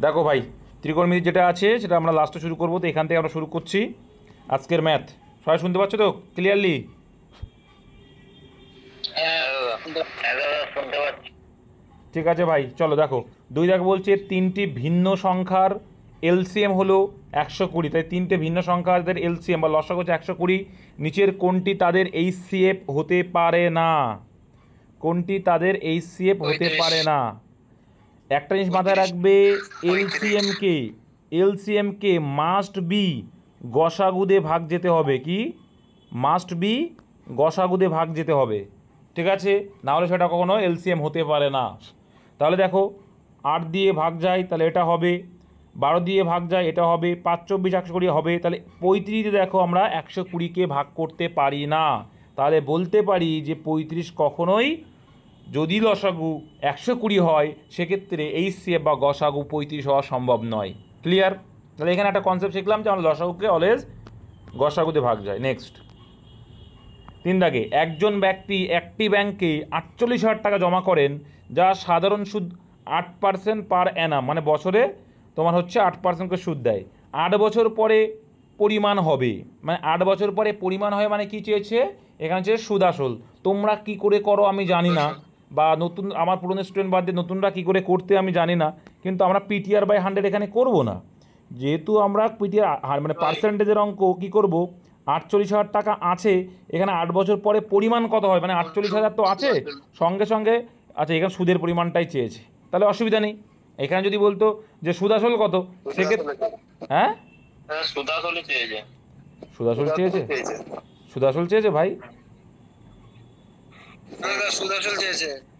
দেখো ভাই, ত্রিকোণমিতি যেটা আছে সেটা আমরা লাস্টে শুরু করবো, তো এখান থেকে আমরা শুরু করছি আজকের ম্যাথ। সবাই শুনতে পাচ্ছ তো ক্লিয়ারলি? ঠিক আছে ভাই, চলো দেখো। দুই দাগ বলছে তিনটি ভিন্ন সংখ্যার এলসিএম হলো 120, তাই তিনটে ভিন্ন সংখ্যাদের এলসিএম বা লসাগু হচ্ছে 120। নিচের কোনটি তাদের এইচসিএফ হতে পারে না? কোনটি তাদের এইচসিএফ হতে পারে না? একটা জিনিস মাথায় রাখবে, এলসিএমকে এলসিএমকে মাস্ট বি গসাগুদে ভাগ যেতে হবে। কি মাস্ট বি? গসাগুদে ভাগ যেতে হবে, ঠিক আছে? নাহলে সেটা কখনো এলসিএম হতে পারে না। তাহলে দেখো, 8 দিয়ে ভাগ যায় তাহলে এটা হবে, 12 দিয়ে ভাগ যায় এটা হবে, 5 24 120 হবে। তাহলে 35 দেখো আমরা 120কে ভাগ করতে পারি না। তাহলে বলতে পারি যে 35 কখনোই, যদি লসাগু 120 হয় সেক্ষেত্রে এইচসিএফ বা গসাগু 35 হওয়া সম্ভব নয়। ক্লিয়ার? তাহলে এখানে একটা কনসেপ্ট শিখলাম যে আমরা লসাগুকে অলওয়েজ গসাগুতে ভাগ যায়। নেক্সট 3 দাগে, একজন ব্যক্তি একটি ব্যাংকে 48,000 টাকা জমা করেন, যা সাধারণ সুদ 8% পার অ্যানাম, মানে বছরে তোমার হচ্ছে 8% করে সুদ দেয়। 8 বছর পরে পরিমাণ হবে, মানে 8 বছর পরে পরিমাণ হয় মানে কি চেয়েছে এখানে? হচ্ছে সুদ আসল। তোমরা কি করে করো আমি জানি না, বা নতুন আমার পুরনো স্টুডেন্ট বাদ দিয়ে নতুনরা কী করে করতে আমি জানি না, কিন্তু আমরা পিটিআর বাই 100 এখানে করব না। যেহেতু আমরা পিটিআর মানে পার্সেন্টেজের অঙ্ক কী করব, 48,000 টাকা আছে, এখানে 8 বছর পরে পরিমাণ কত হয়, মানে 48,000 তো আছে সঙ্গে সঙ্গে, আচ্ছা এখানে সুদের পরিমাণটাই চেয়েছে, তাহলে অসুবিধা নেই। এখানে যদি বলতো যে সুদ আসল কত, সেক্ষেত্রে হ্যাঁ সুদ আসল চেয়েছে, সুদ আসল চেয়েছে, সুদ আসল চেয়েছে ভাই,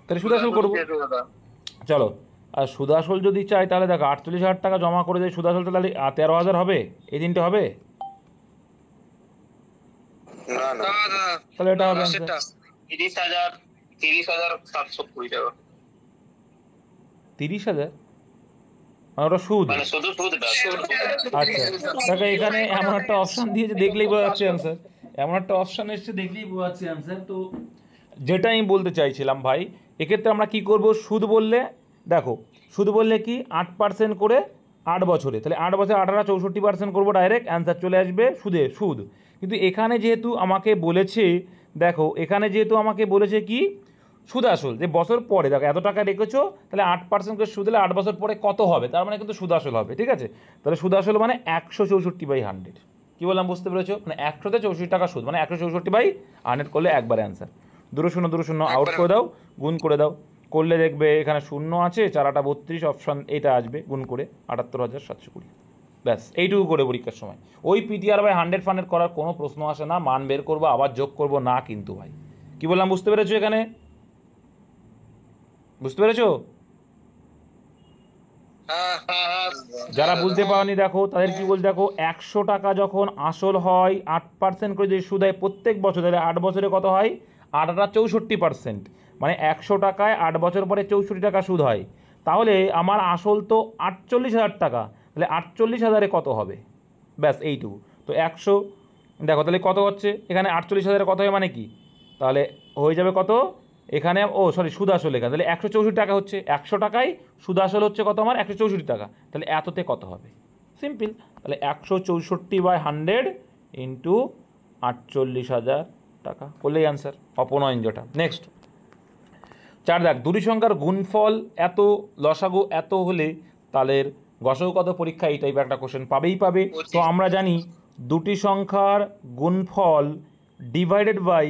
তাহলে সুদ আসল করবো। চলো, আর সুদ আসল যদি চাই তাহলে দেখো 48,000 টাকা জমা করে দেয় সুদ আসল, তাহলে 13,000 হবে, এই তিনটে হবে, তাহলে এটা হবে आंसर 30,720 টাকা। 30,000 মানে ওটা সুদ? আচ্ছা দেখো, এখানে এমন একটা অপশান দিয়েছে দেখলেই বোঝা যাচ্ছে অ্যান্সার, এমন একটা অপশান এসছে দেখলেই বোঝা যাচ্ছে অ্যান্সার। তো যেটা আমি বলতে চাইছিলাম ভাই, এক্ষেত্রে আমরা কি করব, সুদ বললে দেখো, সুদ বললে কি 8% করে 8 বছরে, তাহলে 8 বছরে 18 64% করবো, ডাইরেক্ট অ্যান্সার চলে আসবে সুদে সুদ। কিন্তু এখানে যেহেতু আমাকে বলেছে, দেখো এখানে যেহেতু আমাকে বলেছে কি সুদ আসল, যে বছর পরে দেখো এত টাকা রেখেছো, তাহলে 8% করে সুদ হলে 8 বছর পরে কত হবে, তার মানে কিন্তু সুদ আসল হবে, ঠিক আছে? তাহলে সুদ আসল মানে 164/100। কী বললাম বুঝতে পেরেছো? মানে 100-তে 64 টাকা সুদ, মানে 164/100 করলে একবার অ্যান্সার। 2 শূন্য আউট করে দাও, গুণ করে দাও, করলে দেখবে এখানে শূন্য আছে, 4-8 32 অপশান এটা আসবে, গুণ করে 78,720। ব্যাস এইটুকু করে পরীক্ষার সময় ওই পিটিআর বাই 100 ফান্ডেড করার কোনো প্রশ্ন আসে না, মান বের করবো আবার যোগ করবো না কিন্তু ভাই। কি বললাম বুঝতে পেরেছো? এখানে বুঝতে পেরেছো? যারা বুঝতে পারোনি দেখো তাদের কি বলছে, দেখো 100 টাকা যখন আসল হয় 8% করে যদি সুদ হয় প্রত্যেক বছর, তাহলে 8 বছরে কত হয়, 8-64%, মানে 100 টাকায় 8 বছর পরে 64 টাকা সুদ হয়। তাহলে আমার আসল তো 48,000 টাকা, তাহলে 48,000-এ কত হবে? ব্যাস এইটুকু। তো 100 দেখো তাহলে কত হচ্ছে এখানে, 48,000-এ কত হয় মানে কি, তাহলে হয়ে যাবে কত এখানে, ও সরি সুদ আসল এখানে, তাহলে 164 টাকা হচ্ছে, 100 টাকায় সুদ আসল হচ্ছে কত আমার, 164 টাকা, তাহলে এততে কত হবে? সিম্পল, তাহলে 164/100 ইন্টু 48,000 টাকা করলেই অ্যান্সার, অপনয়ন যেটা। নেক্সট 4 দাগ, দুটি সংখ্যার গুণফল এত, লসাগু এত হলে তাদের গসাগু কত? পরীক্ষা এই টাইপের একটা কোশ্চেন পাবেই পাবে। তো আমরা জানি দুটি সংখ্যার গুণফল ডিভাইডেড বাই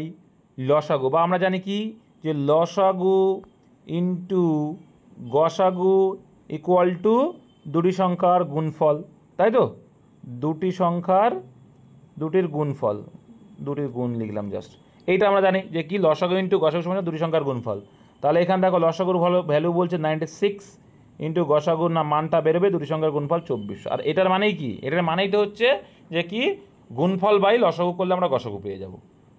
লসাগু, বা আমরা জানি কি যে লসাগু ইন্টু গসাগু ইকুয়াল টু দুটি সংখ্যার গুণফল, তাই তো? দুটি সংখ্যার দুটির গুণফল, দুটির গুণ লিখলাম জাস্ট, এইটা আমরা জানি যে কি লসাগু ইন্টু গসাগু সমান দুটি সংখ্যার গুণফল। তাহলে এখানে দেখো লসাগুর ভ্যালু বলছে 96 ইন্টু গসাগুর না মানটা বেরোবে দুটি সংখ্যার গুণফল 24। আর এটার মানেই কি, এটার মানেই তো হচ্ছে যে কি গুণফল বাই লসাগু করলে আমরা গসাগু পেয়ে যাব,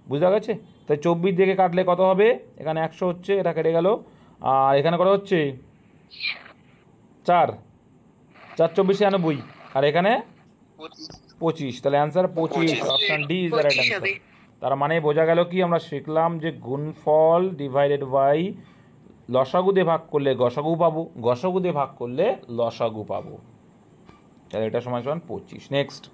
বুঝতে গেছে? তাই 24 দিকে কাটলে কত হবে, এখানে 100 হচ্ছে, এটা কেটে গেল, আর এখানে কত হচ্ছে 4 4 24 96, আর এখানে 25, তাহলে answer 25, option D is the right answer. তার মানে বোঝা গেল কি আমরা শিখলাম যে গুণফল ডিভাইডেড বাই লসাগু দিয়ে ভাগ করলে গসাগু পাবো, গসাগু দিয়ে ভাগ করলে লসাগু পাবো। তাহলে এটা সমান সমান 25। নেক্সট,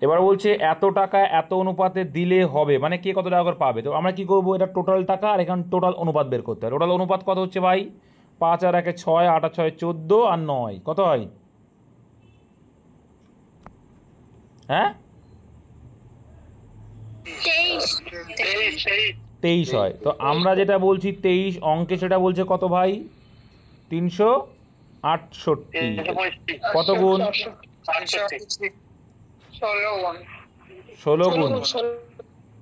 এবার বলছে এত টাকা এত অনুপাতে দিলে হবে, মানে কে কত টাকা করে পাবে। তো আমরা কি করবো, এটা টোটাল টাকা আর এখানে টোটাল অনুপাত বের করতে হয়। টোটাল অনুপাত কত হচ্ছে ভাই, 5 আর 1 6, 8 আর 6 14 আর 9 কত হয়, হ্যাঁ 23 হয়। তো আমরা যেটা বলছি 23, অঙ্কে সেটা বলছে কত ভাই, 368। কত গুণ, 16 গুণ।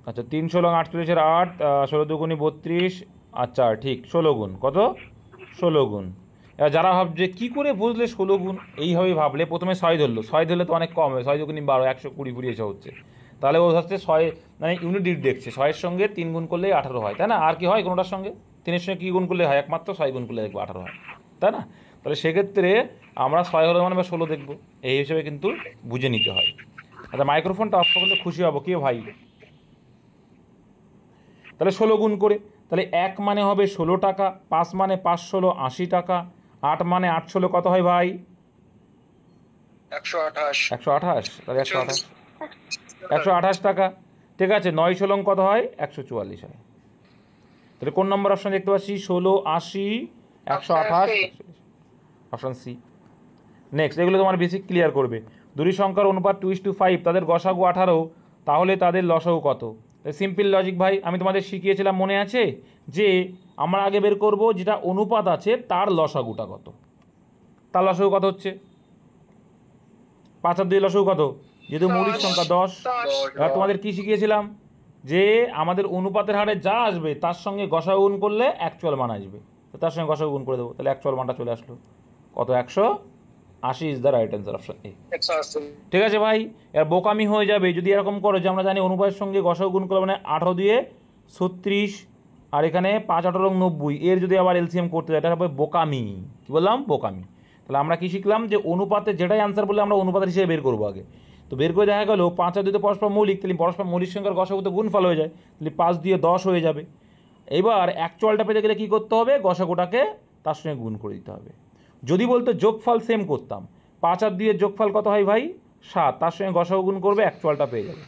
আচ্ছা 3 16 48 8, 16 দুগুণি 32, আচ্ছা ঠিক 16 গুণ, কত 16 গুণ। এবার যারা ভাবছে কী করে বুঝলে 16 গুণ, এইভাবেই ভাবলে প্রথমে 6 ধরলো, 6 ধরলে তো অনেক কম হবে, 6 দুগুণি 12, 120 এসে হচ্ছে। তাহলে ও হচ্ছে 6 মানে ইউনিট দেখছে, 6-এর সঙ্গে 3 গুণ করলেই 18 হয়, তাই না। আর কি হয় কোনোটার সঙ্গে, 3-এর সঙ্গে কী গুণ করলে হয়, একমাত্র 6 গুণ করলে দেখবো 18 হয়, তাই না। তাহলে সেক্ষেত্রে আমরা 6 হলে মানে 16 দেখবো, এই হিসেবে কিন্তু বুঝে নিতে হয়। আচ্ছা মাইক্রোফোনটা অফ করলে খুশি হবো, কে ভাই। তাহলে 16 গুণ করে, তাহলে 1 মানে হবে 16 টাকা, 5 মানে 5 16 80 টাকা, 8 মানে 8 16 কত হয় ভাই, 128। তাহলে 128 টাকা, ঠিক আছে। 9 16 কত হয়, 144 হয়। তাহলে কোন নম্বর অপশন দেখতে পাচ্ছি, 16 80 128, অপশন সি। নেক্সট, এগুলো তোমার বেসিক ক্লিয়ার করবে। দুটি সংখ্যার অনুপাত 2:5, তাদের গসাগু 18, তাহলে তাদের লসাগু কত। সিম্পল লজিক ভাই, আমি তোমাদের শিখিয়েছিলাম মনে আছে, যে আমরা আগে বের করব যেটা অনুপাত আছে তার লসাগুটা কত। তার লসাগু কত হচ্ছে, 5 আর 2 লসাগু কত, যেহেতু মৌলিক সংখ্যা 10। এবার তোমাদের কি শিখিয়েছিলাম, যে আমাদের অনুপাতের হারে যা আসবে তার সঙ্গে গসাগু গুণ করলে অ্যাকচুয়াল মান আসবে, তো তার সঙ্গে গসাগু গুণ করে দেবো, তাহলে অ্যাকচুয়াল মানটা চলে আসলো কত, 180 is the right answer, option A. ঠিক আছে ভাই, এর বোকামি হয়ে যাবে যদি এরকম করো যে আমরা জানি অনুপাতের সঙ্গে গসাগু গুণ করলে মানে 18 দিয়ে 36, আর এখানে 5 18 90, এর যদি আবার এলসিএম করতে যায়, এটা হবে বোকামি। কি বললাম, বোকামি। তাহলে আমরা কি শিখলাম, যে অনুপাতে যেটাই আনসার বললে আমরা অনুপাতের হিসেবে বের করবো আগে। তো বের করে দেখা গেল 5 আর 2 পরস্পর মৌলিক, তাহলে পরস্পর মৌলিক সংখ্যার গসাগু তো গুণফল হয়ে যায়, তাহলে 5 দিয়ে 10 হয়ে যাবে। এবার অ্যাকচুয়ালটা পেতে গেলে কী করতে হবে, গসাগুটাকে তার সঙ্গে গুণ করে দিতে হবে। যদি বলতো যোগফল সেম করতাম, 5 আর 2 যোগফল কত হয় ভাই, 7, তার সঙ্গে গসাগু গুণ করবে, অ্যাকচুয়ালটা পেয়ে যাবে।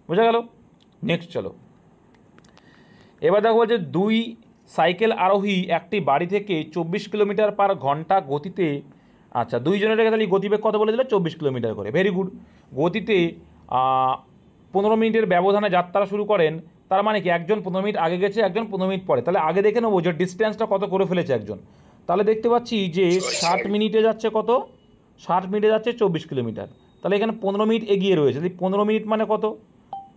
বোঝা গেল। নেক্সট চলো, এবার দেখো যে 2 সাইকেল আরোহী একটি বাড়ি থেকে 24 কিলোমিটার পার ঘন্টা গতিতে, আচ্ছা দুইজনের তাহলে গতিবেগ কত বলে দিল, 24 কিলোমিটার করে, ভেরি গুড। গতিতে 15 মিনিটের ব্যবধানে যাত্রা শুরু করেন, তার মানে কি একজন 15 মিনিট আগে গেছে, একজন 15 মিনিট পরে। তাহলে আগে দেখে নেবো যে ডিস্টেন্সটা কত করে ফেলেছে একজন। তাহলে দেখতে পাচ্ছি যে 60 মিনিটে যাচ্ছে কত, 60 মিনিটে যাচ্ছে 24 কিলোমিটার, তাহলে এখানে 15 মিনিট এগিয়ে রয়েছে, তাহলে 15 মিনিট মানে কত,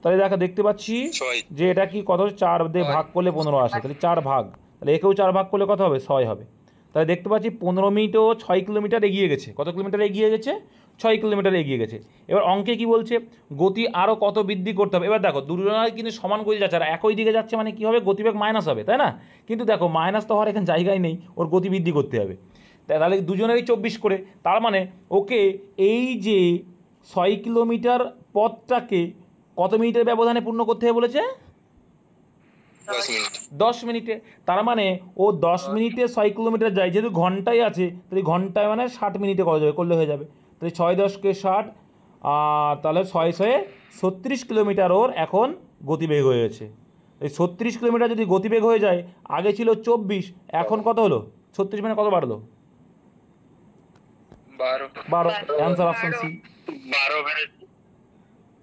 তাহলে দেখতে পাচ্ছি যে এটা কি কত, 4 দিয়ে ভাগ করলে 15 আসে, তাহলে 4 ভাগ, তাহলে একেও 4 ভাগ করলে কত হবে, 6 হবে। তাহলে দেখতে পাচ্ছি 15 মিনিটও 6 কিলোমিটার এগিয়ে গেছে, কত কিলোমিটার এগিয়ে গেছে, 6 কিলোমিটার এগিয়ে গেছে। এবার অঙ্কে কি বলছে, গতি আরও কত বৃদ্ধি করতে হবে। এবার দেখো দুজনের কিন্তু সমান গতি যাচ্ছে, আর একই দিকে যাচ্ছে মানে কি হবে, গতিবেগ মাইনাস হবে, তাই না। কিন্তু দেখো মাইনাস তো হওয়ার এখানে জায়গায় নেই, ওর গতি বৃদ্ধি করতে হবে, তাহলে দুজনেরই 24 করে, তার মানে ওকে এই যে 6 কিলোমিটার পথটাকে কত মিনিটের ব্যবধানে পূর্ণ করতে হবে বলেছে, 10 মিনিটে। তার মানে ও 10 মিনিটে 6 কিলোমিটার যায়, যেহেতু ঘন্টায় আছে, তাহলে ঘন্টায় মানে 60 মিনিটে করা যাবে, করলে হয়ে যাবে। তাহলে 6 10 60, তাহলে 6 6 36 কিলোমিটার ওর এখন গতিবেগ হয়েছে। এই 36 কিলোমিটার যদি গতিবেগ হয়ে যায়, আগে ছিল 24, এখন কত হলো, 36 মানে কত বাড়লো, 12। Answer option C.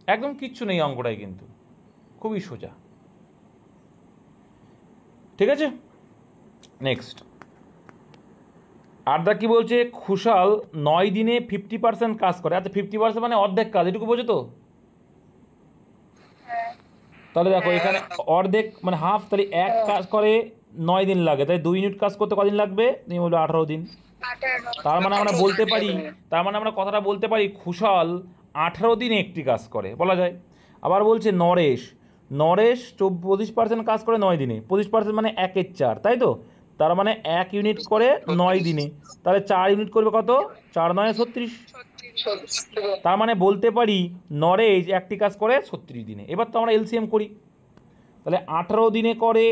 একদম কিচ্ছু নেই অঙ্কটাই, কিন্তু খুবই সোজা। ঠিক আছে, নেক্সট। আরদা কি বলছে, খুশাল 9 দিনে 50% কাজ করে। আচ্ছা 50% মানে অর্ধেক কাজ, এটুকু বোঝো তো। তাহলে দেখো এখানে অর্ধেক মানে হাফ, তাহলে এক কাজ করে 9 দিন লাগে, তাই 2 ইউনিট কাজ করতে কদিন লাগবে, তুমি বলবে 18 দিন। তার মানে আমরা বলতে পারি, তার মানে আমরা কথাটা বলতে পারি খুশাল 18 দিনে একটি কাজ করে, বলা যায়। আবার বলছে নরেশ 25% কাজ করে 9 দিনে, 25% মানে 1/4, তাই তো। তার মানে 1 ইউনিট করে 9 দিনে, তাহলে 4 ইউনিট করবে কত, 4 9 36। তার মানে বলতে পারি নরেশ একটি কাজ করে 36 দিনে। এবার তো আমরা এলসিএম করি, তাহলে 18 দিনে করে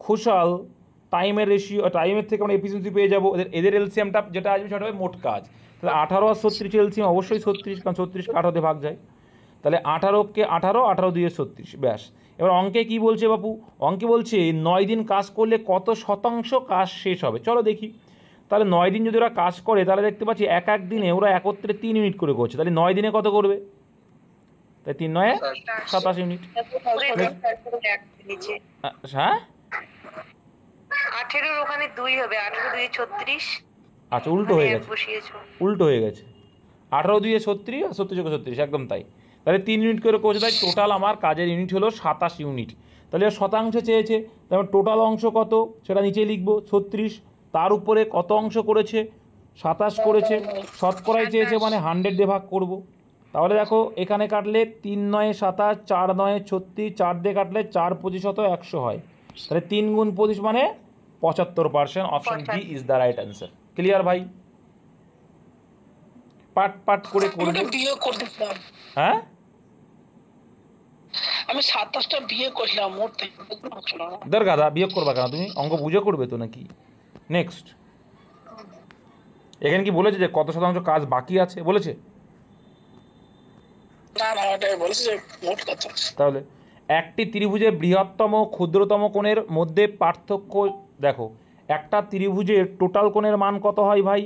খুশাল টাইমের রেশিও, টাইমের থেকে আমরা এফিসিয়েন্সি পেয়ে যাবো। এদের এলসিএমটা যেটা আসবে সেটা হবে মোট কাজ। তাহলে 18 আর 36 এলসিএম অবশ্যই 36, কারণ 36 কে 18 ভাগ যায়। তাহলে 18কে 18, 18 দিয়ে 36, ব্যাস। এবার অঙ্কে কি বলছে বাপু? অঙ্কে বলছে 9 দিন কাজ করলে কত শতাংশ কাজ শেষ হবে। চলো দেখি। তাহলে 9 দিন যদি ওরা কাজ করে তাহলে দেখতে পাচ্ছি এক এক দিনে ওরা একত্রে 3 ইউনিট করে করছে। তাহলে 9 দিনে কত করবে? তাই 3 9 27 ইউনিট। হ্যাঁ 18 ওখানে 2 হবে, 18 2 36। আচ্ছা উল্টো হয়ে গেছে, উল্টো হয়ে গেছে। 18 2 36 আর 36 36, একদম তাই। তাহলে 3 ইউনিট করে করছে, তাই টোটাল আমার কাজের ইউনিট হলো 27 ইউনিট। তাহলে শতাংশ চেয়েছে, তারপর টোটাল অংশ কত সেটা নিচে লিখবো 36, তার উপরে কত অংশ করেছে 27 করেছে, শতকরাই চেয়েছে মানে 100 দিয়ে ভাগ করব। তাহলে দেখো এখানে কাটলে 3 9 27, 4 9 36, 4 দিয়ে কাটলে 4 25 100 হয়। তাহলে 3 গুণ 25 মানে 75%। Option B is the right answer. Clear ভাই? পাট পাট করে করবে। বিয়ে করতেছিলাম, হ্যাঁ আমি 27টা বিয়ে করলাম, মোট দর গাদা বিয়োগ করবা কেন? তুমি অঙ্ক বুঝে করবে তো নাকি? নেক্সট, এখানে কি বলেছে যে কত শতাংশ কাজ বাকি আছে বলেছে? না না, এটাই বলেছে যে মোট কত। তাহলে একটি ত্রিভুজের বৃহত্তম ক্ষুদ্রতম কোণের মধ্যে পার্থক্য দেখো। একটা ত্রিভুজের টোটাল কোণের মান কত হয় ভাই?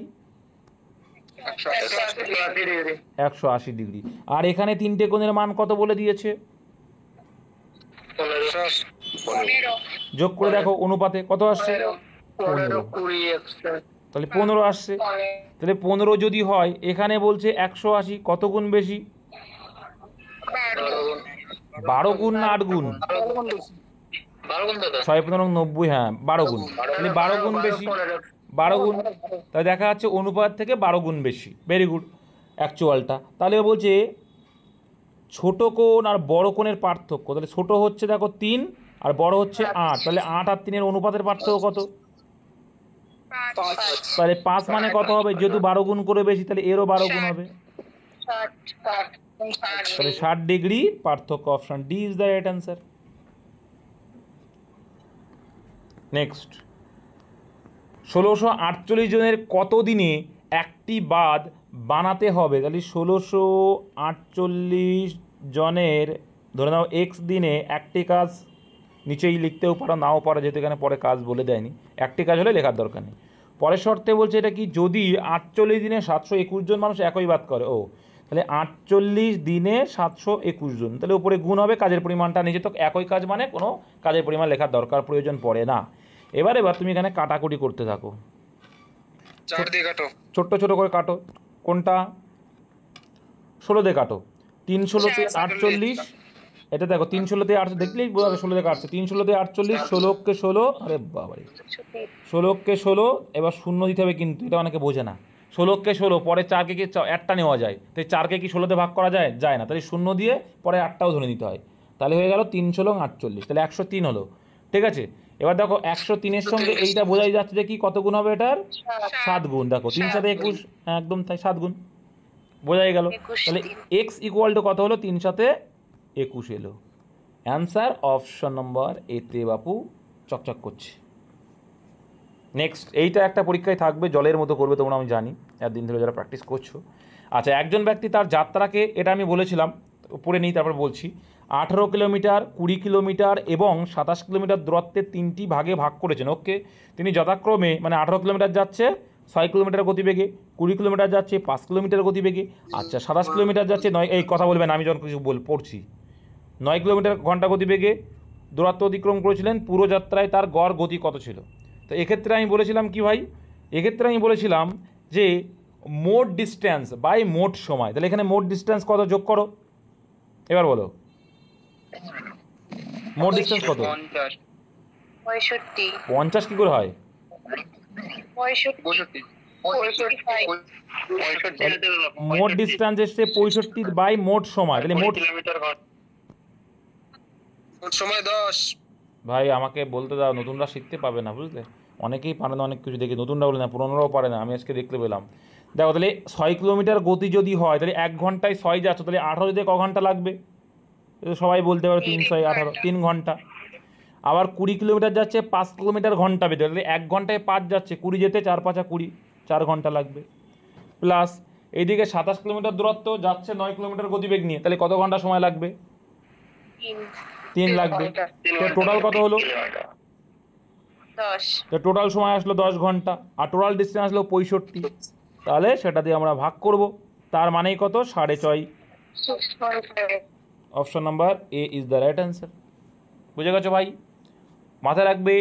180 ডিগ্রি। আর এখানে তিনটে কোণের মান কত বলে দিয়েছে? যোগ করে দেখো অনুপাতে কত আসছে? 15। তাহলে 15 আসছে। তাহলে 15 যদি হয়, এখানে বলছে 180, কত গুণ বেশি? 12 গুণ না 8 গুণ? 6 15 90, হ্যাঁ 12 গুণ। তাহলে 12 গুণ বেশি, 12 গুণ। তাহলে দেখা যাচ্ছে অনুপাত থেকে 12 গুণ বেশি। ভেরি গুড, অ্যাকচুয়ালটা। তাহলে বলছে ছোট কোণ আর বড় কোণের পার্থক্য। তাহলে ছোট হচ্ছে দেখো 3 আর বড় হচ্ছে 8। তাহলে 8 আর 3 এর অনুপাতের পার্থক্য কত? তাহলে 5 মানে কত হবে? যেহেতু 12 গুণ করে বেশি, তাহলে এরও 12 গুণ হবে। তাহলে 60 ডিগ্রি পার্থক্য। Option D is the right answer. Next, 1648 জনের কত দিনে একটি বাঁধ বানাতে হবে? তাহলে 1648 জনের ধরে নাও এক্স দিনে একটি কাজ, নিচেই লিখতেও পারো নাও পারো, যেহেতু এখানে পরে কাজ বলে দেয়নি। একটি কাজ হলে লেখার দরকার নেই। পরের শর্তে বলছে এটা কি, যদি 48 দিনে 721 জন মানুষ একই বাদ করে। ও তাহলে 48 দিনে 721 জন, তাহলে উপরে গুণ হবে, কাজের পরিমাণটা নিচে, তো একই কাজ মানে কোনো কাজের পরিমাণ লেখার দরকার প্রয়োজন পড়ে না। এবার তুমি এখানে কাটাকুটি করতে থাকো, ছোট্ট ছোট করে কাটো। কোনটা? 16 দিয়ে কাটো। 3 16 48, এটা দেখো 3 16 8, দেখলেই বোঝা যাবে 16 দিয়ে কাটছে। 3 16 48, 16 কে 16, আরে বাবারে 16 কে 16, এবার শূন্য দিতে হবে, কিন্তু এটা অনেকে বোঝে না। 16 কে 16, পরে 4 কে কি 8টা নেওয়া যায়, তাই 4 কে কি 16 তে ভাগ করা যায়? যায় না। তাহলে শূন্য দিয়ে পরে 8টাও ধরে নিতে হয়। তাহলে হয়ে গেল 3 16 48, তাহলে 103 হলো। ঠিক আছে, এবার দেখো 103-এর সঙ্গে এইটা বোঝাই যাচ্ছে যে কি কত গুণ হবে এটার? 7 গুণ। দেখো 3 7 21, একদম তাই, 7 গুণ বোঝাই গেল। তাহলে এক্স ইকুয়াল টু কত হলো? 3 7 21 এলো। অ্যান্সার অপশন নম্বর এতে বাপু চকচক করছে। নেক্সট, এইটা একটা পরীক্ষায় থাকবে, জলের মতো করবে তোমরা, আমি জানি একদিন ধরে যারা প্র্যাকটিস করছো। আচ্ছা, একজন ব্যক্তি তার যাত্রাকে, এটা আমি বলেছিলাম পড়ে নিই তারপর বলছি, 18 কিলোমিটার, 20 কিলোমিটার এবং 27 কিলোমিটার দূরত্বের 3টি ভাগে ভাগ করেছেন। ওকে, তিনি যথাক্রমে মানে 18 কিলোমিটার যাচ্ছে 6 কিলোমিটার গতিবেগে, 20 কিলোমিটার যাচ্ছে 5 কিলোমিটার গতিবেগে, আচ্ছা 27 কিলোমিটার যাচ্ছে 9, এই কথা বলবেন আমি যখন কিছু পড়ছি, 9 কিলোমিটার ঘন্টা গতিবেগে দূরত্ব অতিক্রম করেছিলেন। পুরো যাত্রায় তার গড় গতি কত ছিল? তো এক্ষেত্রে আমি বলেছিলাম কি ভাই, এক্ষেত্রে আমি বলেছিলাম যে মোট ডিস্ট্যান্স বাই মোট সময়। তাহলে এখানে মোট ডিস্ট্যান্স কত যোগ করো, এবার বলো মোট ডিস্ট্যান্স কত? 50 কি করে হয়? মোট ডিস্ট্যান্স এসছে 65 বাই মোট সময়, তাহলে মোট সময় 10। ভাই আমাকে বলতে দাও, নতুনরা শিখতে পাবে না, বুঝলে? অনেকেই পারে না, অনেক কিছু দেখি নতুনরা বলে না, পুরনোরাও পারে না, আমি আজকে দেখতে পেলাম। দেখো তাহলে 6 কিলোমিটার গতি যদি হয়, তাহলে 1 ঘন্টায় 6 যাচ্ছ, তাহলে 18 দিতে ক ঘন্টা লাগবে? সবাই বলতে পারো 3 6 18, 3 ঘন্টা। আবার 20 কিলোমিটার যাচ্ছে 5 কিলোমিটার ঘন্টা বেঁধে, তাহলে 1 ঘন্টায় 5 যাচ্ছে, 20 যেতে 4 5 20, 4 ঘন্টা লাগবে। প্লাস এইদিকে 27 কিলোমিটার দূরত্ব যাচ্ছে 9 কিলোমিটার গতিবেগ নিয়ে, তাহলে কত ঘন্টা সময় লাগবে? 3 লাগবে। টোটাল কত হলো? 10। তো টোটাল সময় আসলো 10 ঘন্টা, আর টোটাল ডিস্টেন্স আসলো 65, তাহলে সেটা দিয়ে আমরা ভাগ করব, তার মানেই কত? 6.5। 6.5। Option number A is the right answer. বুঝে গেছো ভাই? মাথায় রাখবে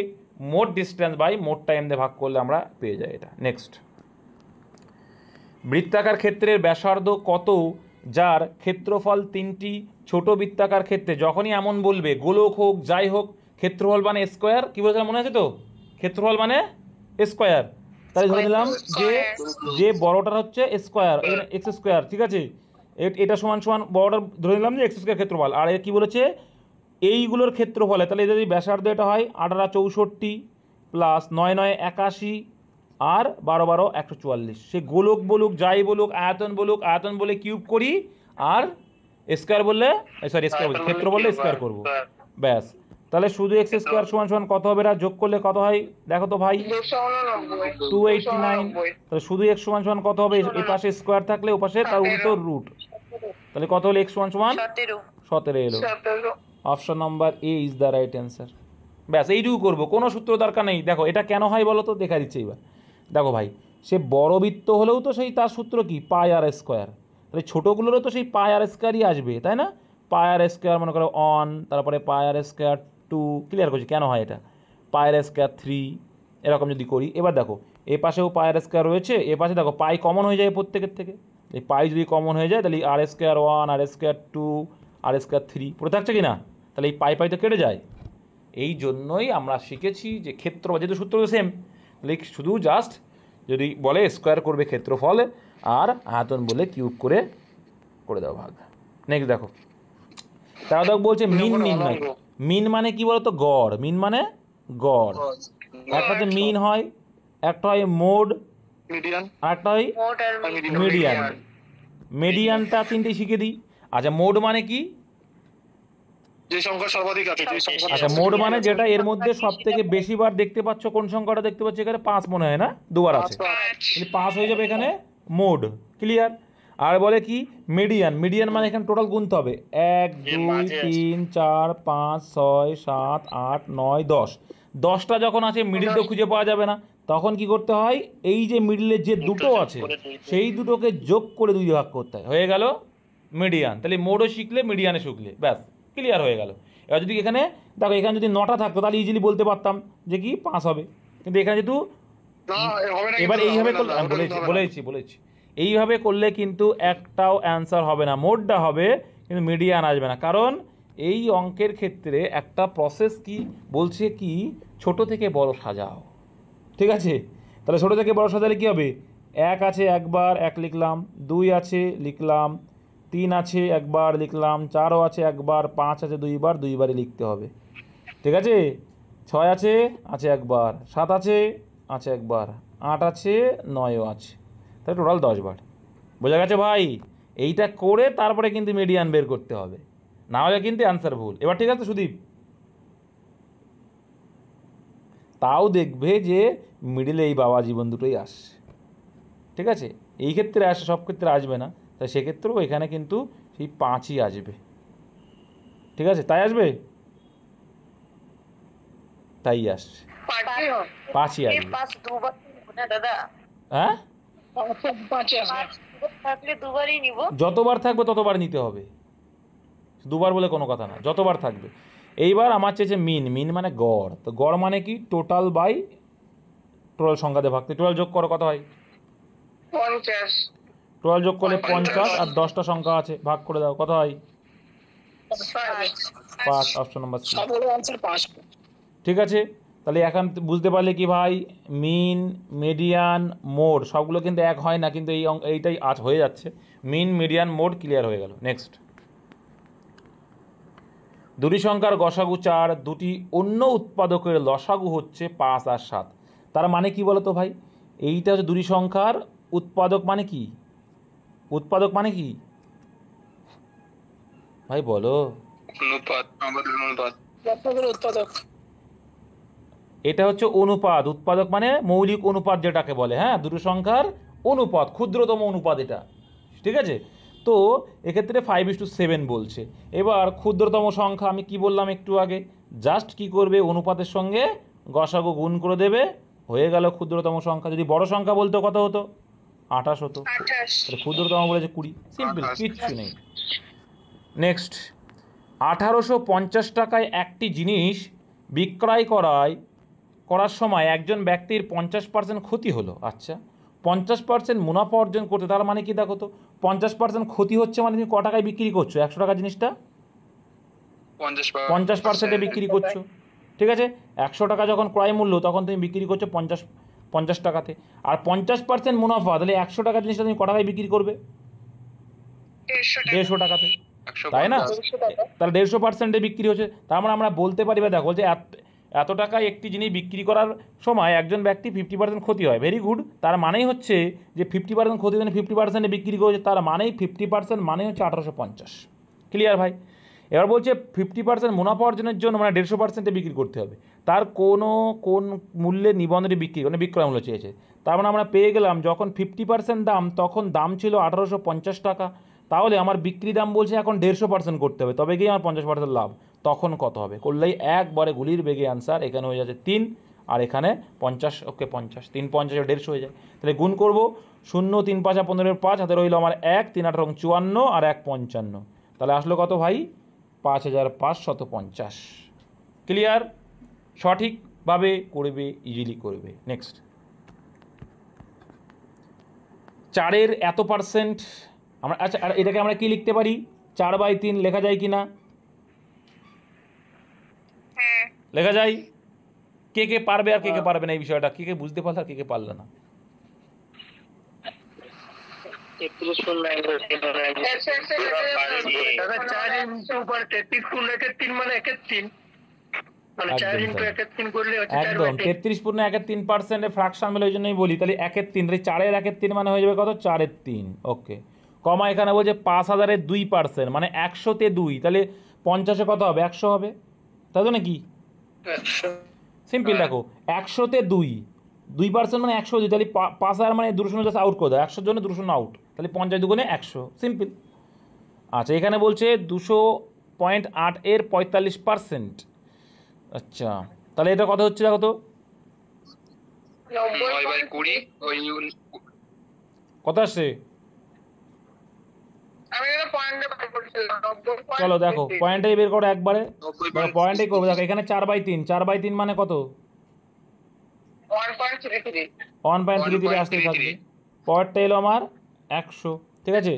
মোট ডিস্টেন্স বাই মোট টাইম দিয়ে ভাগ করলে আমরা পেয়ে যাই এটা। নেক্সট, বৃত্তাকার ক্ষেত্রের ব্যাসার্ধ কত যার ক্ষেত্রফল 3টি ছোট বৃত্তাকার ক্ষেত্রে? যখনই এমন বলবে, গোলক হোক যাই হোক, ক্ষেত্রফল মানে স্কোয়ার, কি বলেছিলাম মনে আছে তো? ক্ষেত্রফল মানে স্কোয়ার, তাহলে ধরে নিলাম যে যে বড়টার হচ্ছে স্কোয়ার, এক্স স্কোয়ার, ঠিক আছে, এটা সমান সমান বড়টার ধরে নিলাম যে এক্স স্কোয়ার ক্ষেত্রফল, আর কি বলেছে এইগুলোর ক্ষেত্রফলে, তাহলে যদি ব্যাসার্ধ এটা হয় 18 64 প্লাস 9 9 81 আর 12 12 144, সে গোলক বলুক যাই বলুক, আয়তন বলুক, আয়তন বলে কিউব করি, আর স্কোয়ার বললে সরি স্কোয়ার বলছি, ক্ষেত্র বললে স্কোয়ার করবো, ব্যাস। তাহলে শুধু এক্স স্কোয়ার সমান সমান কত হবে? এটা যোগ করলে কত হয় দেখো তো ভাই? 289। তাহলে শুধু এক্স সমান সমান কত হবে? এই পাশে স্কোয়ার থাকলে ও পাশে তার উল্টো রুট, তাহলে কত হলো? এক্স সমান সমান 17 এলো। Option number A is the right answer. ব্যাস এইটুকু করবো, কোনো সূত্র দরকার নেই। দেখো এটা কেন হয় বলো তো, দেখা দিচ্ছে এবার। দেখো ভাই, সে বড় বৃত্ত হলেও তো সেই তার সূত্র কি? পাই আর স্কোয়ার, তাহলে ছোটোগুলোরও তো সেই পাই আর স্কোয়ারই আসবে, তাই না? পাই আর স্কোয়ার মনে করো 1, তারপরে পাই আর স্কোয়ার 2, ক্লিয়ার করছি কেন হয় এটা, পাই আর স্কোয়ার 3, এরকম যদি করি। এবার দেখো এ পাশেও পাই আর স্কোয়ার রয়েছে, এ পাশে দেখো পাই কমন হয়ে যায় প্রত্যেকের থেকে, এই পাই যদি কমন হয়ে যায় তাহলে আর স্কোয়ার 1, আর স্কোয়ার 2, আর স্কোয়ার 3 পড়ে থাকছে কি না? তাহলে এই পাই পাই তো কেটে যায়। এই জন্যই আমরা শিখেছি যে ক্ষেত্র, যেহেতু সূত্র সেম, তাহলে শুধু জাস্ট যদি বলে স্কোয়ার করবে ক্ষেত্রফল, আর আয়তন বলে কিউব করে করে দাও ভাগ। নেক্সট দেখো, তারা দেখ বলছে মিন নির্ণয়। মিন মানে কি বলতো? গড়। মিন মানে গড়। একটা হচ্ছে মিন হয়, একটা হয় মোড, আর একটা হয় মিডিয়ান। মিডিয়ানটা তিনটে শিখে দিই। আচ্ছা, মোড মানে কি? যে সংখ্যা সর্বাধিক আছে, আচ্ছা, মোড মানে যেটা এর মধ্যে সব থেকে বেশিবার দেখতে পাচ্ছ, কোন সংখ্যাটা দেখতে পাচ্ছ এখানে? 5 মনে হয় না, দুবার আছে, তাহলে 5 হয়ে যাবে এখানে মোড, ক্লিয়ার। আর বলে কি মিডিয়ান। মিডিয়ান মানে এখানে টোটাল গুনতে হবে, 1 2 3 4 5 6 7 8 9 10, 10টা যখন আছে মিডিল তো খুঁজে পাওয়া যাবে না, তখন কি করতে হয়? এই যে মিডিলের যে দুটো আছে সেই দুটোকে যোগ করে 2 ভাগ করতে হয়, হয়ে গেল মিডিয়ান। তাহলে মোডও শিখলে মিডিয়ানে শিখলে, ব্যাস ক্লিয়ার হয়ে গেল। এবার যদি এখানে দেখো, এখানে যদি 9টা থাকতো তাহলে ইজিলি বলতে পারতাম যে কি 5 হবে, কিন্তু এখানে যেহেতু এবার এইভাবে করলে, আমি বলেছি এইভাবে করলে কিন্তু একটাও অ্যান্সার হবে না, মোডটা হবে কিন্তু মিডিয়ান আসবে না, কারণ এই অঙ্কের ক্ষেত্রে একটা প্রসেস কি বলছে কি, ছোট থেকে বড় সাজাও, ঠিক আছে? তাহলে ছোট থেকে বড় সাজালে কি হবে? 1 আছে একবার 1 লিখলাম, 2 আছে লিখলাম, 3 আছে একবার লিখলাম, 4ও আছে একবার, 5 আছে দুইবার, দুইবারই লিখতে হবে, ঠিক আছে? 6 আছে আছে একবার, 7 আছে আছে একবার, 8 আছে, 9ও আছে, তাহলে টোটাল 10 বার। বোঝা গেছে ভাই? এইটা করে তারপরে কিন্তু মিডিয়ান বের করতে হবে, না হলে কিন্তু অ্যান্সার ভুল। এবার ঠিক আছে সুদীপ? তাও দেখবে যে মিডিলে এই বাবা জীবন দুটোই আসছে, ঠিক আছে? এই ক্ষেত্রে আসে, সব ক্ষেত্রে আসবে না, তাই সেক্ষেত্রেও এখানে কিন্তু সেই 5ই আসবে, ঠিক আছে? তাই আসবে, তাই আসছে, 5ই আসবে। 5 দুবার না দাদা, হ্যাঁ, 5 আসবে। 5 থাকলে দুবারই নিব। যতবার থাকবে ততবার নিতে হবে, দুবার বলে কোনো কথা না, যতবার থাকবে। এইবার আমার চেয়েছে মিন। মিন মানে গড়, তো গড় মানে কি? টোটাল বাই টোটাল সংখ্যাতে ভাগ, টোটাল যোগ করো কত হয়? 50। টোটাল যোগ করলে 50, আর 10টা সংখ্যা আছে, ভাগ করে দাও কত হয়? 5। Option number C. সব হলো আনসার 5। ঠিক আছে, তাহলে এখন বুঝতে পারলে কি ভাই, মিন মিডিয়ান মোড সবগুলো কিন্তু এক হয় না, কিন্তু এইটাই আজ হয়ে যাচ্ছে, মিন মিডিয়ান মোড ক্লিয়ার হয়ে গেল। নেক্সট, দুটি সংখ্যার গসাগু 4, দুটি অন্য উৎপাদকের লসাগু হচ্ছে 5 আর 7, তার মানে কি বলো তো ভাই? এইটা হচ্ছে দুটি সংখ্যার উৎপাদক, মানে কি উৎপাদক মানে কি ভাই বলো? অনুপাত, আমাদের অনুপাত, উৎপাদক। এটা হচ্ছে অনুপাত, উৎপাদক মানে মৌলিক অনুপাত যেটাকে বলে, হ্যাঁ, দুটো সংখ্যার অনুপাত, ক্ষুদ্রতম অনুপাত এটা, ঠিক আছে। তো এক্ষেত্রে 5:7 বলছে। এবার ক্ষুদ্রতম সংখ্যা আমি কি বললাম একটু আগে, জাস্ট কি করবে, অনুপাতের সঙ্গে গসাগু গুণ করে দেবে, হয়ে গেল ক্ষুদ্রতম সংখ্যা। যদি বড় সংখ্যা বলতো কত হতো? 28 হতো। 28। তাহলে ক্ষুদ্রতম বলেছে 20, সিম্পল, 28। কিচ্ছু নেই। নেক্সট, 1850 টাকায় একটি জিনিস বিক্রয় করার সময় একজন ব্যক্তির 50% ক্ষতি হলো। আচ্ছা, 50% মুনাফা অর্জন করতে, তার মানে কি দেখো তো, 50% ক্ষতি হচ্ছে মানে তুমি ক টাকায় বিক্রি করছো 100 টাকা জিনিসটা? 50%-এ বিক্রি করছো, ঠিক আছে। 100 টাকা যখন ক্রয় মূল্য, তখন তুমি বিক্রি করছো 50 টাকাতে। আর 50% মুনাফা, তাহলে 100 টাকা জিনিসটা তুমি ক টাকায় বিক্রি করবে? 150 টাকাতে, তাই না? 150 টাকা। তাহলে 150%-এ বিক্রি হচ্ছে। তার মানে আমরা বলতে পারি, বা দেখো যে এত টাকায় একটি জিনিস বিক্রি করার সময় একজন ব্যক্তি 50% ক্ষতি হয়। Very good. তার মানেই হচ্ছে যে 50% ক্ষতি মানে 50%-এ বিক্রি করেছে, তার মানেই 50% মানে হচ্ছে 1850। ক্লিয়ার ভাই? এবার বলছে 50% মুনাফা অর্জনের জন্য মানে 150%-এ বিক্রি করতে হবে। তার কোন মূল্যে নিবন্ধটি বিক্রি মানে বিক্রয় মূল্য চেয়েছে। তার মানে আমরা পেয়ে গেলাম, যখন 50% দাম, তখন দাম ছিল 1850 টাকা। তাহলে আমার বিক্রি দাম বলছে এখন 150% করতে হবে, তবে গিয়ে আমার 50% লাভ। তখন কত হবে? করলেই একবারে গুলির বেগে আনসার। এখানে হয়ে যাচ্ছে 3, আর এখানে 50। ওকে, 50, 3 50 150 হয়ে যায়। তাহলে গুণ করবো, 0 3 5 15 5, হাতে রইল আমার 1, 3 8 54 আর 1 55। তাহলে আসলো কত ভাই? 5550। ক্লিয়ার? সঠিকভাবে করবে, ইজিলি করবে। নেক্সট, 4-এর এত পার্সেন্ট, আমরা, আচ্ছা, আর এটাকে আমরা কি লিখতে পারি? 4/3 লেখা যায় কি না? হ্যাঁ। লেখা যায়। কে কে পারবে আর কে কে পারবে না এই বিষয়টা? কে কে বুঝতে পারলো আর কে কে পারলো না? 33 করলে 4 ইন্টু উপর 33 করলে 3 মানে 3, মানে 4 একদম ইন্টু তাই, 3 করলে হচ্ছে 4/3। একদম 33.13%-এ ফ্র্যাকশন বলে, ওই জন্যই বলি। তাহলে 1/3, তাহলে 4-এর 1/3 মানে হয়ে যাবে কত? 4/3। ওকে, কমা এখানে বলছে 5000-এর 2%, মানে 100-তে 2, তাহলে 50-এ কত হবে? 100 হবে, তাই তো নাকি? সিম্পল, দেখো 100-তে 2% মানে 102, তাহলে 5000 মানে 200 জাস্ট আউট করে দাও, 100-র জন্য 200 আউট, তাহলে 50 দুগুণে 100, সিম্পল। আচ্ছা, এখানে বলছে 200.8-এর 45%। আচ্ছা, তাহলে এটা কত হচ্ছে দেখো তো? 9/20 কত আসছে? আমি এটা পয়েন্টে বের করছিলাম 90 চলো দেখো, পয়েন্টেই বের করো একবারে। দেখো পয়েন্টেই করবো। দেখো 90.33। এখানে 4/3 মানে কত? 1.33। 1.33 আসতেই থাকবে। পরেরটা এলো আমার 100, ঠিক আছে।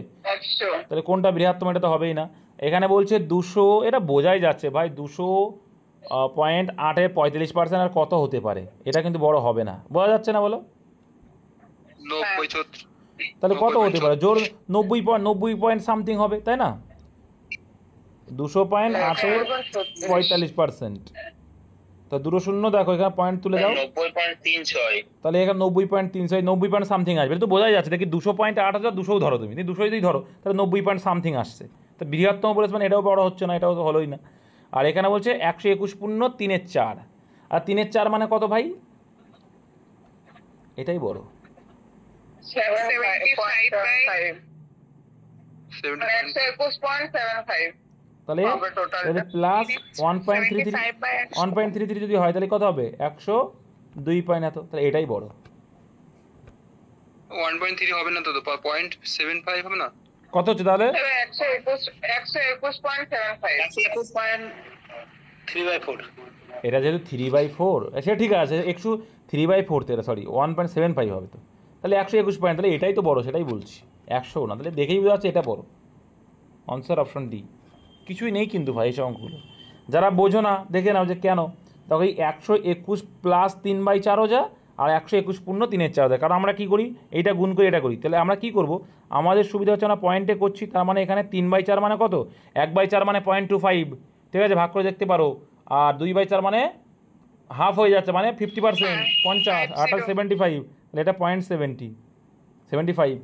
100। তাহলে কোনটা বৃহত্তম? এটা তো হবেই না। এখানে বলছে 200, এটা বোঝাই যাচ্ছে ভাই, 200.8-এ 45% আর কত হতে পারে? এটা কিন্তু বড় হবে না, বোঝা যাচ্ছে না বলো? 90.34। তাহলে কত হতে পারে? জোর 90 পয়েন্ট সামথিং হবে, তাই না? 200.8-এর 45%, তা দুটো শূন্য, দেখো এখানে পয়েন্ট তুলে দাও, 90.36। তাহলে এখানে 90.3, 90 পয়েন্ট সামথিং আসবে। এটা তো বোঝাই যাচ্ছে। দেখি 200.8 200 ধরো, তুমি 200 যদি ধরো, তাহলে 90 পয়েন্ট সামথিং আসছে। তো বৃহত্তম বলেছে মানে এটাও বড় হচ্ছে না, এটাও তো হলোই না। আর এখানে বলছে 121.3/4, আর 3/4 মানে কত ভাই? এটাই বড়। 75/5। 70. 121.75 তাহলে হবে টোটাল। তাহলে প্লাস 1.33, 1.33 যদি হয় তাহলে কত হবে? 102 পয়েন্ট এত, তাহলে এটাই বড়। 1.3 হবে না তো, 0.75 হবে না? কত হচ্ছে তাহলে? 121.75। 3/4। এটা যেহেতু 3/4, সে ঠিক আছে, একটু 3/4, এটা সরি 1.75 হবে তো, তাহলে 121 পয়েন্ট, তাহলে এটাই তো বড়, সেটাই বলছি। 100 না, তাহলে দেখেই বোঝা যাচ্ছে এটা বড়। Answer option D. কিছুই নেই কিন্তু ভাই এই অঙ্কগুলো, যারা বোঝো না দেখে নাও যে কেন। তখন এই 121 প্লাস 3/4 যা, আর 121.3/4 দেয়। কারণ আমরা কী করি, এইটা গুণ করি, এটা করি। তাহলে আমরা কী করব, আমাদের সুবিধা হচ্ছে আমরা পয়েন্টে করছি, তার মানে এখানে 3/4 মানে কত? 1/4 মানে 0.25, ঠিক আছে, ভাগ করে দেখতে পারো। আর 2/4 মানে হাফ হয়ে যাচ্ছে, মানে 50%, 50, 75, তাহলে এটা 0.75,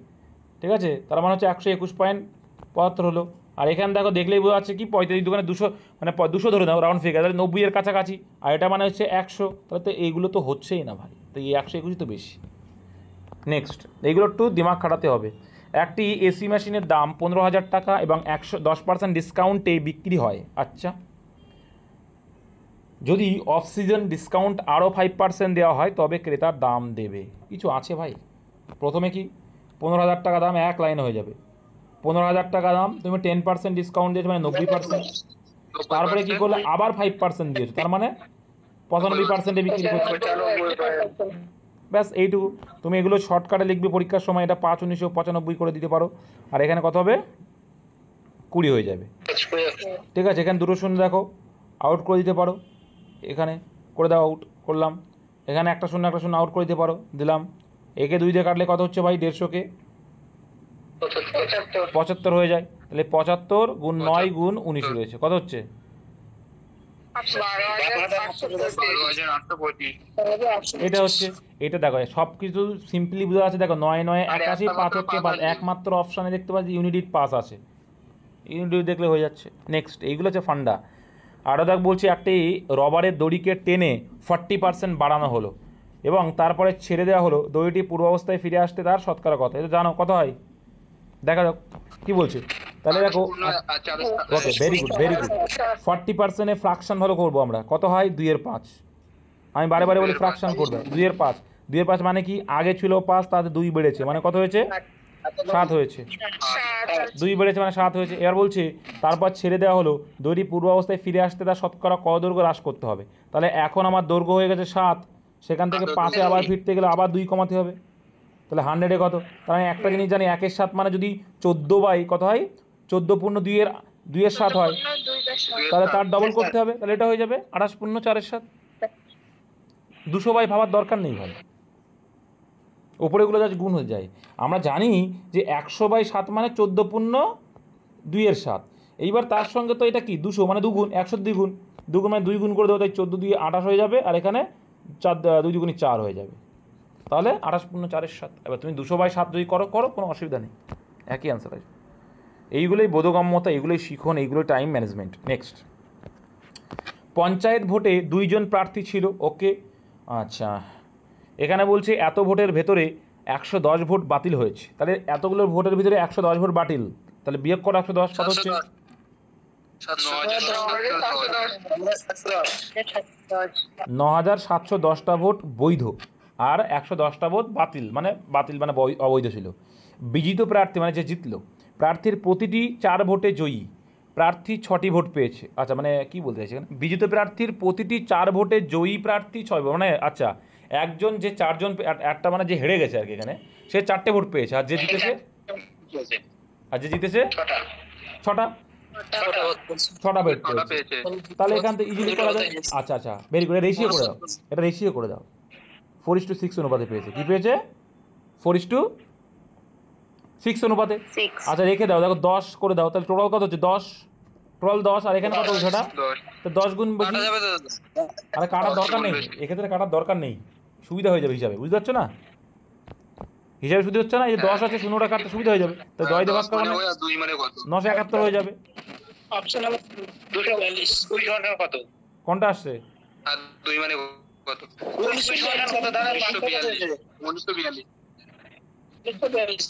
ঠিক আছে। তার মানে হচ্ছে 121.75 হলো। আর এখানে দেখো দেখলেই বোঝা যাচ্ছে কি 45 দোকানে 200, মানে 200 ধরে দাও রাউন্ড ফিগার, তাহলে 90 এর কাছাকাছি, আর এটা মানে হচ্ছে 100, তাহলে তো এইগুলো তো হচ্ছেই না ভাই, তো এই 121 তো বেশি। নেক্সট, এইগুলো একটু দিমাগ খাটাতে হবে। একটি এসি মেশিনের দাম 15,000 টাকা এবং 10% ডিসকাউন্টে বিক্রি হয়। আচ্ছা, যদি অফ সিজন ডিসকাউন্ট আরও 5% দেওয়া হয় তবে ক্রেতার দাম দেবে। কিছু আছে ভাই? প্রথমে কি 15,000 টাকা দাম, এক লাইনে হয়ে যাবে। 15,000 টাকা দাম, তুমি 10% ডিসকাউন্ট দিয়েছো মানে 90%। তারপরে কি করলে আবার 5% দিয়েছো, তার মানে 95%-এ বিক্রি করছো। 95%। ব্যাস এইটুকু। তুমি এগুলো শর্টকাটে লিখবে পরীক্ষার সময়, এটা 5,1995 করে দিতে পারো, আর এখানে কত হবে? 20 হয়ে যাবে। ঠিক আছে, এখানে দুটো শূন্য দেখো, আউট করে দিতে পারো, এখানে করে দাও, আউট করলাম। এখানে একটা শূন্য আউট করে দিতে পারো, দিলাম। একে 2 দিয়ে কাটলে কত হচ্ছে ভাই? 150-কে 75 হয়ে যায়, তাহলে 75 গুণ 9 গুণ 19 রয়েছে, কত হচ্ছে? 12,825। এটা হচ্ছে, এটা দেখো সব কিছু সিম্পলি বোঝা আছে। দেখো 9 9 81, 5 হচ্ছে 5, একমাত্র অপশানে দেখতে পাচ্ছি ইউনিট পাস আছে, ইউনিট দেখলে হয়ে যাচ্ছে। নেক্সট, এইগুলো হচ্ছে ফান্ডা। আরও দেখ বলছি, একটি রবারের দড়িকে টেনে 40% বাড়ানো হলো এবং তারপরে ছেড়ে দেওয়া হলো, দড়িটি পূর্বাবস্থায় ফিরে আসতে তার শতকরা কত? এটা জানো কত হয়? দেখা যাক কী বলছে। তাহলে দেখো, okay, very good very good. 40%-এ ফ্রাকশন ভালো করবো আমরা, কত হয়? 2/5। আমি বারে বারে বলি ফ্রাকশন করবে, 2/5। 2/5 মানে কি? আগে ছিল 5, তাতে 2 বেড়েছে, মানে কত হয়েছে? 7 হয়েছে। 2 বেড়েছে মানে 7 হয়েছে। এবার বলছে তারপর ছেড়ে দেওয়া হলো, দড়ি পূর্বাবস্থায় ফিরে আসতে তার শতকরা কত দৈর্ঘ্য হ্রাস করতে হবে? তাহলে এখন আমার দৈর্ঘ্য হয়ে গেছে 7, সেখান থেকে 5-এ আবার ফিরতে গেলে আবার 2 কমাতে হবে, তাহলে 100-এ কত? তাহলে আমি একটা জিনিস জানি, 1-এর 7 মানে যদি 14 বাই কত হয়? 14 পূর্ণ 2-এর 7 হয়, তাহলে তার ডবল করতে হবে, তাহলে এটা হয়ে যাবে 28 পূর্ণ 4-এর 7। 200 বাই ভাবার দরকার নেই ভাই, ওপরেগুলো যা গুণ হয়ে যায়। আমরা জানি যে 100/7 মানে 14 পূর্ণ 2-এর 7। এইবার তার সঙ্গে তো এটা কি 200 মানে 2 গুণ, 102 গুণ, 2 গুণ মানে 2 গুণ করে দেবো, তাই 14 2 28 হয়ে যাবে, আর এখানে 4 2 দুগুণে 4 হয়ে যাবে, তাহলে 28 পূর্ণ 4-এর 7। এবার তুমি 200/7 যদি করো কোনো অসুবিধা নেই, একই অ্যান্সার আসবে। এইগুলোই বোধগম্যতা, এইগুলোই শিখন, এইগুলোই টাইম ম্যানেজমেন্ট। নেক্সট, পঞ্চায়েত ভোটে 2 জন প্রার্থী ছিল। ওকে, আচ্ছা, এখানে বলছে এত ভোটের ভেতরে 110 ভোট বাতিল হয়েছে, তাহলে এতগুলো ভোটের ভিতরে 110 ভোট বাতিল, তাহলে বিয়োগ করো 110, কত হচ্ছে? 9,710টা ভোট বৈধ আর 110টা ভোট বাতিল, মানে অবৈধ ছিল। বিজিত প্রার্থী মানে যে জিতলো, প্রার্থীর প্রতিটি 4 ভোটে জয়ী প্রার্থী 6টি ভোট পেয়েছে। আচ্ছা, মানে কি বলতে চাইছে এখানে? বিজিত প্রার্থীর প্রতিটি 4 ভোটে জয়ী প্রার্থী 6 ভোট, মানে আচ্ছা, একজন যে 4জন, একটা মানে যে হেরে গেছে আর কি, এখানে সে 4টে ভোট পেয়েছে, আর যে জিতেছে 6টা 6টা ভোট পেয়েছে। তাহলে এখান থেকে ইজিলি করা যায়। আচ্ছা আচ্ছা, ভেরি গুড, রেশিও করে দাও, এটা রেশিও করে দাও। 4:6 অনুপাতে পেয়েছে, কি পেয়েছে? 4:6 অনুপাতে। আচ্ছা, রেখে দাও, দেখো 10 করে দাও, তাহলে টোটাল কত হচ্ছে? 10, টোটাল 10, আর এখানে কত হচ্ছে? ওটা তো 10 গুণ বেশি। আরে কাটার দরকার নেই, এক্ষেত্রে কাটার দরকার নেই, সুবিধা হয়ে যাবে হিসাবে, বুঝতে পারছো না? হিসাবে সুবিধা হচ্ছে না, এই যে 10 আছে, 0টা কাটতে সুবিধা হয়ে যাবে, তো 10 দিয়ে ভাগ করো, 971 হয়ে যাবে। অপশন নাম্বার 242 কত? কোনটা আসছে? আর 2 মানে কত? 1942 কত দাদা? 1942।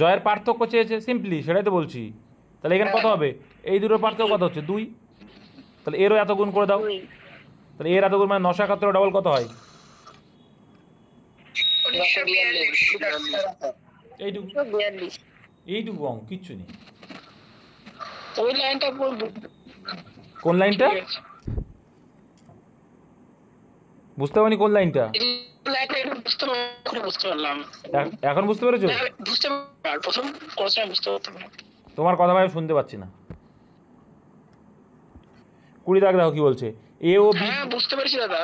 জয়ের পার্থক্য চেয়েছে, সিম্পলি সেটাই তো বলছি। তাহলে এখানে কত হবে? এই দুটোর পার্থক্য কত হচ্ছে? 2। তাহলে এরও এত গুণ করে দাও, তাহলে এর এত গুণ মানে 971 ডবল কত হয়? 1942। এইটুকু, এইটুকু অঙ্ক, কিচ্ছু নেই। ওই লাইনটা বলবো। কোন লাইনটা? বুঝতে পারিনি কোন লাইনটা। লাইনটা একটু বুঝতে পারলাম। এখন বুঝতে পেরেছো? বুঝতে পারলাম, প্রথম কোর্সে বুঝতে পারতাম না। তোমার কথা ভাই শুনতে পাচ্ছি না। 20 দাগ দেখো কি বলছে। এ ও বি, হ্যাঁ বুঝতে পেরেছি দাদা।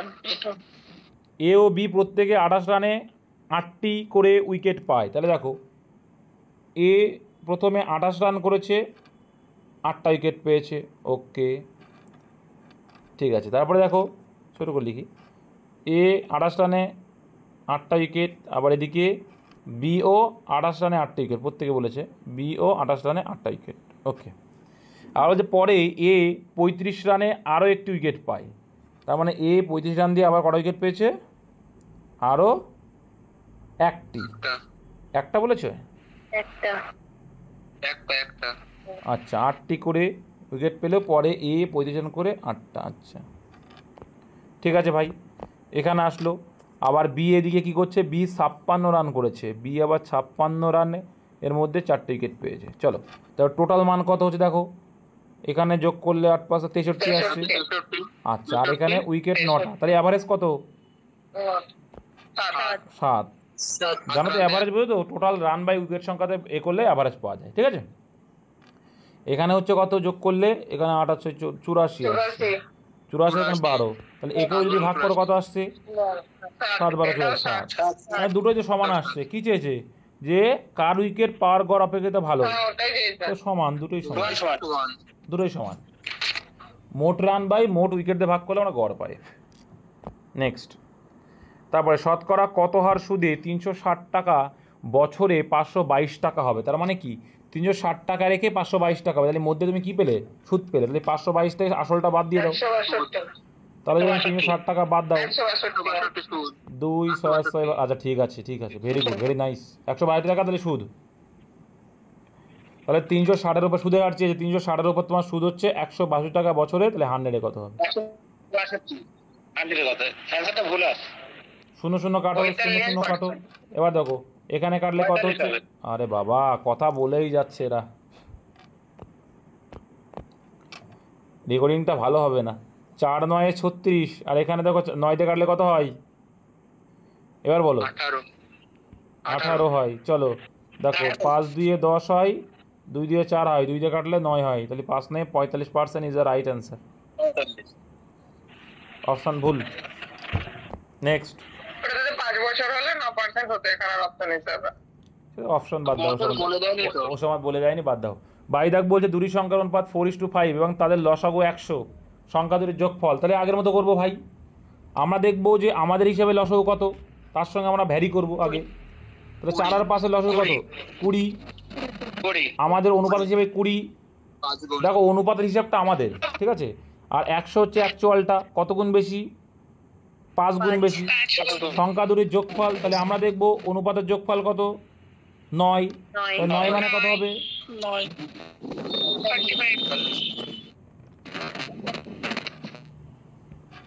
এ ও বি প্রত্যেকে 28 রানে 8টি করে উইকেট পায়। তাহলে দেখো, এ প্রথমে 28 রান করেছে, 8টা উইকেট পেয়েছে। ওকে, ঠিক আছে। তারপরে দেখো, ছোটো করে লিখি, এ 28 রানে 8টা উইকেট, আবার এদিকে বিও 28 রানে 8টা উইকেট, প্রত্যেকে বলেছে বিও 28 রানে 8টা উইকেট। ওকে, আর হচ্ছে পরে এ 35 রানে আরও একটি উইকেট পায়, তার মানে এ 35 রান দিয়ে আবার কটা উইকেট পেয়েছে? আরও একটি। একটা একটা বলেছে? একটা একটা আচ্ছা, 8টি করে উইকেট পেলেও পরে এ 35 রান করে 8টা। আচ্ছা ঠিক আছে ভাই, এখানে আসলো। আবার বি এদিকে কী করছে? বি 56 রান করেছে, বি আবার 56 রানে এর মধ্যে 4টে উইকেট পেয়েছে। চলো, তাহলে টোটাল মান কত হচ্ছে দেখো, এখানে যোগ করলে 8 + 63 আসছে। 63 আচ্ছা, আর এখানে উইকেট 9টা, তাহলে অ্যাভারেজ কত? 7। জানো তো অ্যাভারেজ, বুঝো তো, টোটাল রান বাই উইকেট সংখ্যাতে এ করলে অ্যাভারেজ পাওয়া যায়, ঠিক আছে? এখানে হচ্ছে কত যোগ করলে? এখানে 8 আছে 84 আসছে, 84 এখানে 12, তাহলে একেও যদি ভাগ করো কত আসছে? 7 × 12 = 7। মানে দুটোই যে সমান আসছে। কী চেয়েছে? যে কার উইকেট পাওয়ার গড় অপেক্ষিত ভালো, ওটাই চেয়েছে। তো সমান, দুটোই সমান, 1 দুটোই সমান। মোট রান বাই মোট উইকেট দিয়ে ভাগ করলে আমরা গড় পাই। নেক্সট, তারপরে শতকরা কত হার সুদে 360 টাকা বছরে 522 টাকা হবে? তার মানে কি 360 টাকা রেখে 522 টাকা হবে, তাহলে মধ্যে তুমি কি পেলে? সুদ পেলে। তাহলে 522 থেকে আসলটা বাদ দিয়ে দাও, 162 তাহলে যখন 360 টাকা বাদ দাও 162 সুদ 2 6 6, আচ্ছা ঠিক আছে ঠিক আছে, ভেরি গুড, ভেরি নাইস। 122 টাকা তাহলে সুদ। তাহলে 360-এর উপর সুদের হার চেয়েছে, 360-এর উপর তোমার সুদ হচ্ছে 162 টাকা বছরে, তাহলে 100-এ কত হবে? 100 কথা অ্যান্সারটা ভুল আছে। 0 কাটো, 0 কাটো। এবার দেখো এখানে কাটলে কত হচ্ছে? আরে বাবা, কথা বলেই যাচ্ছে এরা, রেকর্ডিংটা ভালো হবে না। 4 9 36, আর এখানে দেখো 9 কাটলে কত হয়? এবার বলো। 18 হয়। চলো দেখো, 5 2 10 হয়, 2 2 4 হয়, 2 দিয়ে কাটলে 9 হয়, তাহলে 5 9 45% is the right answer. Option ভুল। নেক্সট, ওটা যদি 5 বছর হলে 9% হতো এখানে অপশন হিসাবে। অপশন বাদ দাও, বলে দেয়নি তো। ও সময় বলে দেয়নি, বাদ দাও। বাইদাক বলছে দুটি সংখ্যার অনুপাত 4:5 এবং তাদের লসাগু 100, সংখ্যা দুটির যোগফল। তাহলে আগের মতো করবো ভাই, আমরা দেখবো যে আমাদের হিসাবে লসাগু কত, তার সঙ্গে আমরা ভ্যারি করব আগে। তাহলে 4 আর 5 লসাগু কত? 20। আমাদের অনুপাত হিসেবে 20। দেখো অনুপাতের হিসাবটা আমাদের, ঠিক আছে। আর 100 হচ্ছে অ্যাকচুয়ালটা, কত গুণ বেশি? 5 গুণ বেশি। সংখ্যা দুটির যোগফল, তাহলে আমরা দেখব অনুপাতের যোগফল কত? 9। 9 মানে কত হবে?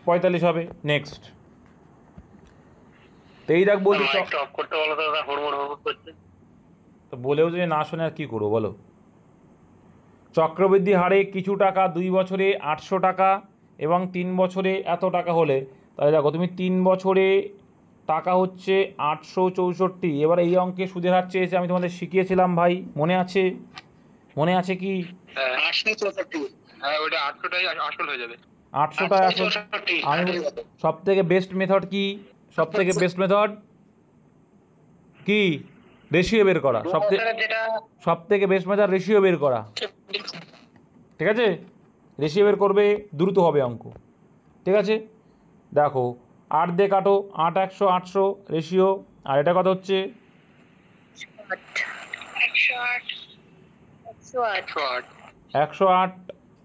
45 হবে। নেক্সট, এই দেখ বলছি অফ করতে বলো তো, দাদা হুড়মুড় করছে। তো বলেও যদি না শোনে আর কী করবো বলো। চক্রবৃদ্ধি হারে কিছু টাকা 2 বছরে 800 টাকা এবং 3 বছরে এত টাকা হলে, তাহলে দেখো তুমি 3 বছরে টাকা হচ্ছে 864। এবার এই অঙ্কে সুদের হার চেয়েছে, আমি তোমাদের শিখিয়েছিলাম ভাই, মনে আছে? মনে আছে কি? হ্যাঁ 864, হ্যাঁ ওটা 800টাই আসল হয়ে যাবে। 800টাই আসল। আমি সব থেকে বেস্ট মেথড কি? সব থেকে বেস্ট মেথড কি? রেশিও বের করা। সব থেকে বেস্ট মেথড রেশিও বের করা, ঠিক আছে? রেশিও বের করবে, দ্রুত হবে অঙ্ক, ঠিক আছে? দেখো 8 দিয়ে কাটো, 8 100 800 রেশিও, আর এটা কত হচ্ছে? 108।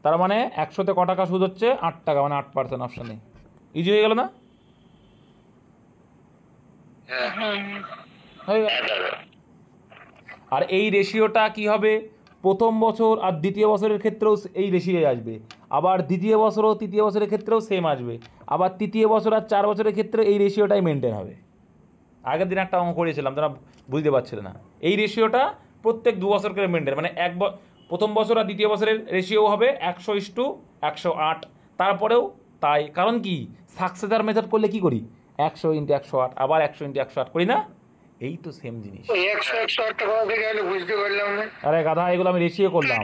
তার মানে 100-তে ক টাকা সুদ হচ্ছে? 8 টাকা, মানে 8%। অপশানে ইজি হয়ে গেল না? হয়ে গেল। আর এই রেশিওটা কি হবে? প্রথম বছর আর দ্বিতীয় বছরের ক্ষেত্রেও এই রেশিও আসবে, আবার দ্বিতীয় বছর ও তৃতীয় বছরের ক্ষেত্রেও সেম আসবে, আবার তৃতীয় বছর আর 4 বছরের ক্ষেত্রে এই রেশিওটাই মেনটেন হবে। আগের দিন একটা অঙ্ক করেছিলাম, তারা বুঝতে পারছিল না। এই রেশিওটা প্রত্যেক 2 বছর করে মেনটেন, মানে প্রথম বছর আর দ্বিতীয় বছরের রেশিও হবে 100:108, তারপরেও তাই। কারণ কি? সাকসেসার মেথড করলে কি করি? 100 × 108, আবার 100 × 108 করি না? এই তো সেম জিনিস। 100 টাকা থেকে আমি বুঝতে পারলাম না। আরে গাধা, এগুলো আমি রেশিও করলাম,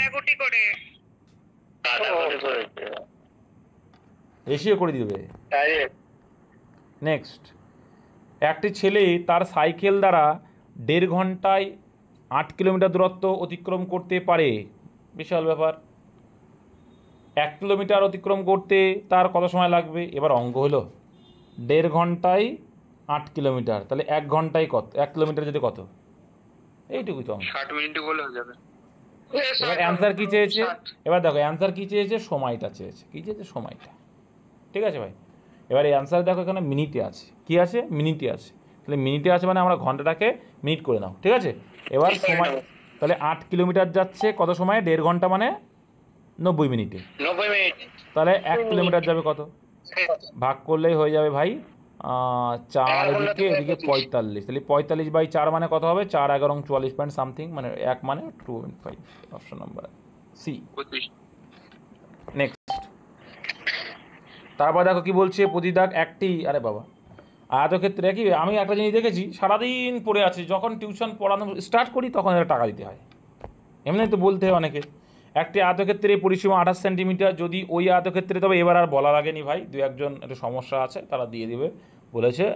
রেশিও করে দিবে। নেক্সট, একটি ছেলে তার সাইকেল দ্বারা 1.5 ঘন্টায় 8 কিলোমিটার দূরত্ব অতিক্রম করতে পারে। বিশাল ব্যাপার। 1 কিলোমিটার অতিক্রম করতে তার কত সময় লাগবে? এবার অঙ্ক হলো 1.5 ঘন্টায় 8 কিলোমিটার, তাহলে 1 ঘন্টায় কত? 1 কিলোমিটার যদি কত? এইটুকুই তো অঙ্ক। 60 মিনিট বলে হয়ে যাবে। এবার অ্যান্সার কি চেয়েছে, এবার দেখো অ্যান্সার কি চেয়েছে, সময়টা চেয়েছে। কি চেয়েছে? সময়টা। ঠিক আছে ভাই, এবার এই অ্যান্সার দেখো এখানে মিনিটে আছে। কি আছে? মিনিটে আছে। তাহলে মিনিটে আছে মানে আমরা ঘন্টাটাকে মিনিট করে নাও। ঠিক আছে, এবার সময়, তাহলে 8 কিলোমিটার যাচ্ছে কত সময়ে? 1.5 ঘন্টা মানে 90 মিনিটে। 90 মিনিট। তাহলে 1 কিলোমিটার যাবে কত? ভাগ করলেই হয়ে যাবে ভাই 4 এদিকে, এদিকে 45। তাহলে 45/4 মানে কত হবে? 4 11 44 পয়েন্ট সামথিং, মানে 1 মানে 2.5। Option number C. 25। নেক্সট, তারপর দেখো কি বলছে, প্রতিদাগ একটি, আরে বাবা, আয়তক্ষেত্রে কি, আমি একটা জিনিস দেখেছি সারাদিন পড়ে আছে, যখন টিউশন পড়ানো স্টার্ট করি তখন এর টাকা দিতে হয়, এমনি তো বলতে হয় অনেকে। একটি আয়তক্ষেত্রে পরিসীমা 28 সেন্টিমিটার, যদি ওই আয়তক্ষেত্রে, তবে এবার আর বলা লাগেনি ভাই, দু একজন একটু সমস্যা আছে তারা দিয়ে দিবে বলেছে,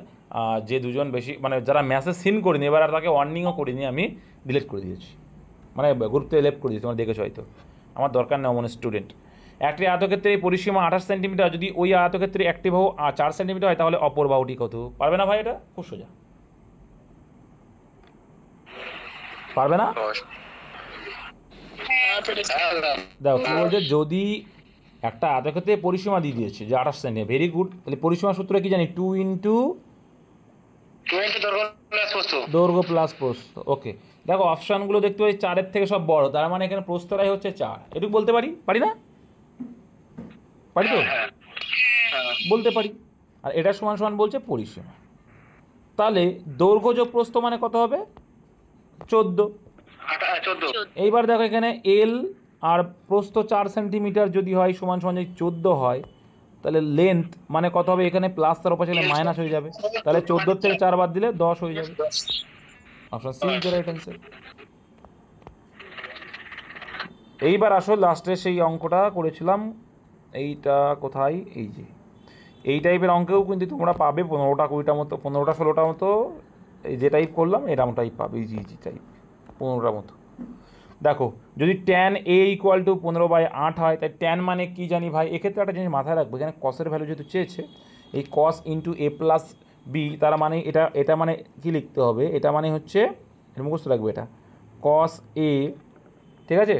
যে দুজন বেশি মানে যারা মেসেজ সিন করিনি, এবার আর তাকে ওয়ার্নিংও করিনি, আমি ডিলিট করে দিয়েছি, মানে গ্রুপতে লেফট করে দিয়েছি, তোমরা দেখেছো হয়তো, আমার দরকার নেই অমন স্টুডেন্ট। একটি আয়তক্ষেত্রে পরিসীমা 28 সেন্টিমিটার, যদি ওই আয়তক্ষেত্রে একটি বাহু 4 সেন্টিমিটার হয়, তাহলে অপর বাহুটি কত? পারবে না ভাই? এটা খুব সোজা, পারবে না? দেখো কি বলছে, যদি একটা আয়তক্ষেত্রে পরিসীমা দিয়ে দিয়েছে যে 28 সেন্টিমিটার, ভেরি গুড। তাহলে পরিসীমা সূত্র কি জানি? 2 ইন্টু দৈর্ঘ্য প্লাস প্রস্থ। ওকে, দেখো অপশানগুলো দেখতে পাই 4-এর থেকে সব বড়, তার মানে এখানে প্রস্থটাই হচ্ছে 4, এটুকু বলতে পারি, পারি না? পারি তো, বলতে পারি। আর এটা সমান সমান বলছে পরিসীমা, তাহলে দৈর্ঘ্য যোগ প্রস্থ মানে কত হবে? 14। এইবার দেখো এখানে এল আর প্রস্থ 4 সেন্টিমিটার যদি হয়, সমান সমান যদি 14 হয়, তাহলে লেন্থ মানে কত হবে? এখানে প্লাস তার উপর মাইনাস হয়ে যাবে, তাহলে 14 থেকে 4 বাদ দিলে 10 হয়ে যাবে। Option C is the right answer. এইবার আসলে লাস্টে সেই অঙ্কটা করেছিলাম, এইটা কোথায়, এই যে এই টাইপের অঙ্কেও কিন্তু তোমরা পাবে 15টা 20টা মতো, 15টা 16টা মতো, এই যে টাইপ করলাম এরকম টাইপ পাবে, ইজি ইজি টাইপ 15টা মতো। দেখো যদি ট্যান এ ইকুয়াল টু 15/8 হয়, তাই ট্যান মানে কি জানি ভাই? এক্ষেত্রে একটা জিনিস মাথায় রাখবো, এখানে কসের ভ্যালু যেহেতু চেয়েছে, এই কস ইন্টু এ প্লাস বি, তার মানে এটা মানে কি লিখতে হবে? এটা মানে হচ্ছে, মুখস্থ রাখবে, এটা কস এ, ঠিক আছে,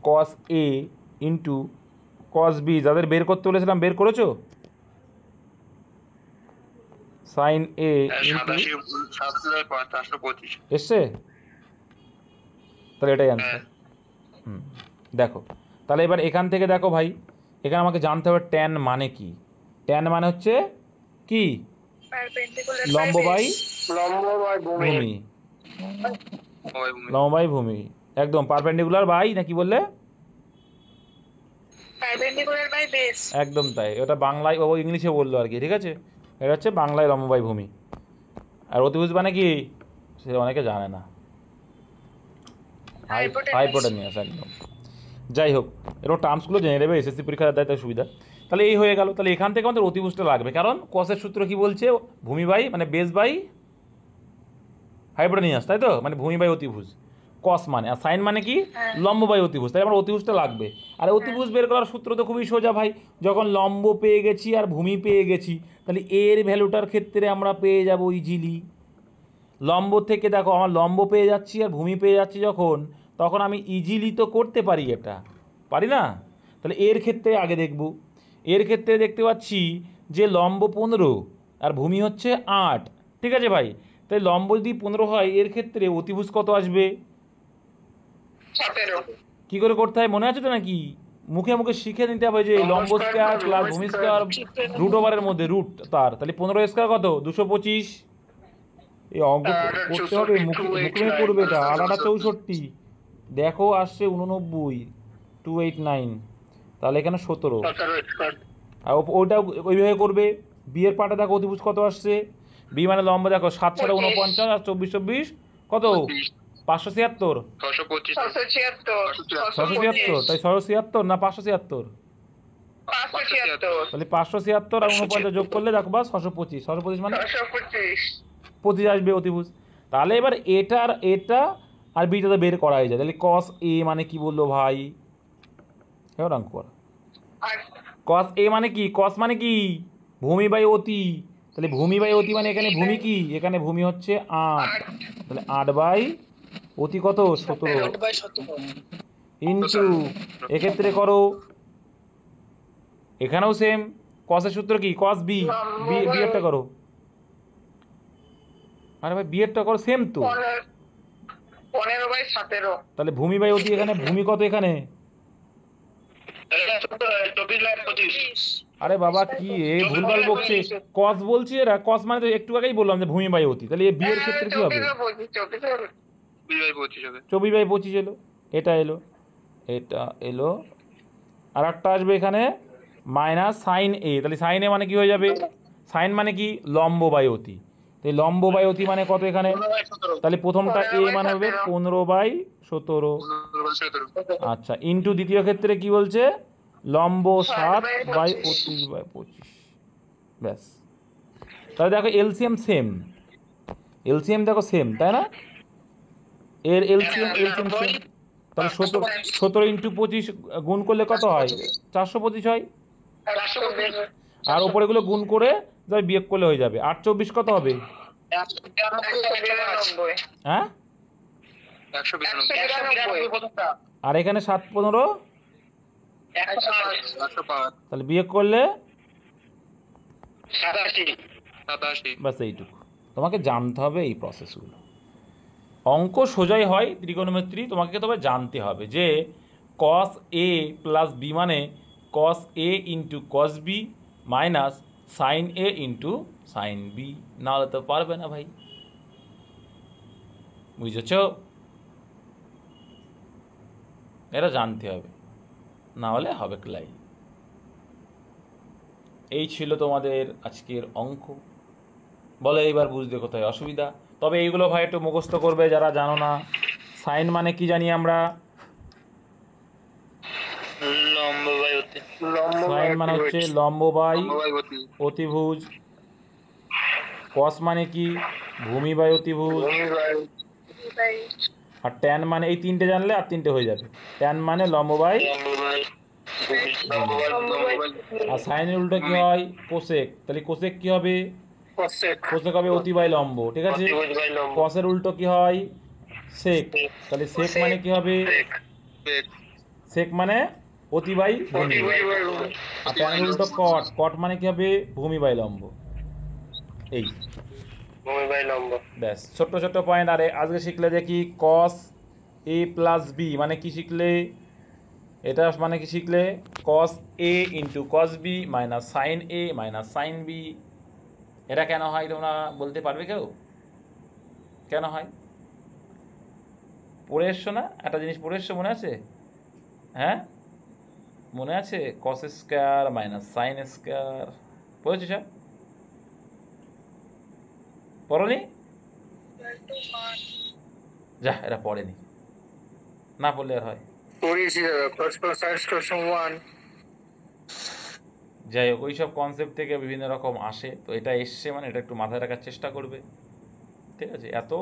কস এ ইন্টু কস বি, যাদের বের করতে বলেছিলাম বের করেছো? সাইন এ ইন্টু, এসছে? তাহলে এটাই অ্যান্সার। দেখো তাহলে এবার এখান থেকে দেখো ভাই, এখানে আমাকে জানতে হবে ট্যান মানে কি। ট্যান মানে হচ্ছে কি? লম্ব বাই ভূমি, লম্ব বাই ভূমি, একদম পারপেন্ডিকুলার বাই, না কি বললে? একদম তাই, ওটা বাংলায় ও ইংলিশে বললো আর কি, ঠিক আছে, এটা হচ্ছে বাংলায় লম্ব বাই ভূমি। আর অতিভুজ মানে কি সেটা অনেকে জানে না, হাইপোটেনিয়াস, একদম। যাই হোক, এরকম টার্মসগুলো জেনে নেবে, এসএসসি পরীক্ষা দেয় তাই সুবিধা। তাহলে এই হয়ে গেল, তাহলে এখান থেকে আমাদের অতিভুজটা লাগবে, কারণ কসের সূত্র কি বলছে? ভূমি বাই মানে বেস বাই হাইপোটেনিয়াস, তাই তো, মানে ভূমি বাই অতিভুজ, কস মানে, আর সাইন মানে কি? লম্ব বাই অতিভুজ, তাই আমার অতিভুজটা লাগবে। আর অতিভুজ বের করার সূত্র তো খুবই সোজা ভাই, যখন লম্ব পেয়ে গেছি আর ভূমি পেয়ে গেছি, তাহলে এর ভ্যালুটার ক্ষেত্রে আমরা পেয়ে যাব ইজিলি। লম্ব থেকে দেখো আমার লম্ব পেয়ে যাচ্ছি আর ভূমি পেয়ে যাচ্ছি যখন, তখন আমি ইজিলি তো করতে পারি, এটা পারি না? তাহলে এর ক্ষেত্রে আগে দেখব, এর ক্ষেত্রে দেখতে পাচ্ছি যে লম্ব 15 আর ভূমি হচ্ছে 8, ঠিক আছে ভাই, তাই লম্ব যদি 15 হয়, এর ক্ষেত্রে অতিভুজ কত আসবে? 17। কী করে করতে হয় মনে আছে তো নাকি? মুখে মুখে শিখে নিতে হবে যে লম্ব স্কোয়ার প্লাস ভূমি স্কোয়ার রুট ওভারের মধ্যে রুট তার, তাহলে 15 স্কোয়ার কত? 225। এই অঙ্ক করতে হবে, মুখে করবে, এটা 8 64, দেখো আসছে 89, 289, তাহলে এখানে 17, আর ওইটা ওইভাবে করবে। বিয়ের পাটা দেখো অতিভুজ কত আসছে, বি মানে লম্ব দেখো 7 7 49 আর 24 24 কত? 576, 676, তাই 676 না 576? তাহলে 576 আর 49 যোগ করলে দেখো বাস 625, 625 মানে 25 আসবে অতিভুজ। তাহলে এবার এটার এটা আর বিটা তো বের করা হয়ে যায়, তাহলে কস এ মানে কি বললো ভাই? এবার অঙ্ক কর, কস এ মানে কি? কস মানে কি? ভূমি বাই অতি, তাহলে ভূমি বাই অতি মানে এখানে ভূমি কি? এখানে ভূমি হচ্ছে 8, তাহলে 8/, অতি কত 17 ইন্টু এক্ষেত্রে করো এখানেও সেম কসের সূত্র কি কস বি বি এরটা করো আরে ভাই বি এরটা করো সেম তো 15/17 তাহলে ভূমি বাই অতি এখানে ভূমি কত এখানে আরে বাবা কি এ ভুলভাল বকছে কস বলছি এরা কস মানে তো একটু আগেই বললাম যে ভূমি বাই অতি তাহলে এ বি এর ক্ষেত্রে কি হবে 24 হবে। 24/25 এলো এটা এলো এটা এলো আর একটা আসবে এখানে মাইনাস সাইন এ তাহলে সাইন এ মানে কি হয়ে যাবে সাইন মানে কি লম্ব বাই অতি তাই লম্ব বাই অতি মানে কত এখানে তাহলে প্রথমটা এ মানে হবে 15/17 আচ্ছা ইন্টু দ্বিতীয় ক্ষেত্রে কি বলছে লম্ব 7/28/25 ব্যাস তাহলে দেখো এলসিএম সেম এলসিএম দেখো সেম তাই না এর এলসিএম সেম তাহলে 17 ইন্টু 25 গুণ করলে কত হয় 425 হয় আর ওপরেগুলো গুণ করে যাবে বিয়োগ করলে হয়ে যাবে 8 24 কত হবে 192 হ্যাঁ 192 আর এখানে 7 15 তাহলে বিয়োগ করলে 87 ব্যাস এইটুকু তোমাকে জানতে হবে এই প্রসেসগুলো অঙ্ক সোজাই হয় ত্রিকোণমিতি তোমাকে তবে জানতে হবে যে কস এ প্লাস বি মানে cos A into cos B minus sine A into sine B নাহলে তো পারবে না ভাই বুঝেছ এটা জানতে হবে না হলে হবে ক্লাই এই ছিল তোমাদের আজকের অঙ্ক বলে এইবার বুঝতে কোথায় অসুবিধা তবে এইগুলো ভাই একটু মুখস্থ করবে যারা জানো না সাইন মানে কি জানি আমরা সাইন মানে হচ্ছে লম্ব বাই অতিভুজ কস মানে কি ভূমি বাই অতিভুজ আর ট্যান মানে এই তিনটে জানলে আর তিনটে হয়ে যাবে ট্যান মানে লম্ব বাই আর সাইনের উল্টো কি হয় কোসেক তাহলে কোসেক কি হবে কোসেক হবে অতি বাই লম্ব ঠিক আছে কসের উল্টো কি হয় সেক তাহলে সেক মানে কি হবে সেক মানে অতি বাই ভূমি আর ট্যানের উল্টো কট কট মানে কি হবে ভূমি বাই লম্ব এই ব্যাস ছোট্ট ছোট্ট পয়েন্ট আরে আজকে শিখলে যে কি কস এ প্লাস বি মানে কি শিখলে এটা মানে কি শিখলে cos A into cos B minus sine A minus sine B এটা কেন হয় তোমরা বলতে পারবে কেউ কেন হয় পড়ে এসছো না একটা জিনিস পড়ে এসছো মনে আছে হ্যাঁ মনে আছে কস স্কয়ার মাইনাস সাইন স্কয়ার পড়েছো সব পড়নি যা এরা পড়েনি না পড়লে আর হয় যাই হোক ওইসব কনসেপ্ট থেকে বিভিন্ন রকম আসে তো এটা এসছে মানে এটা একটু মাথায় রাখার চেষ্টা করবে ঠিক আছে এত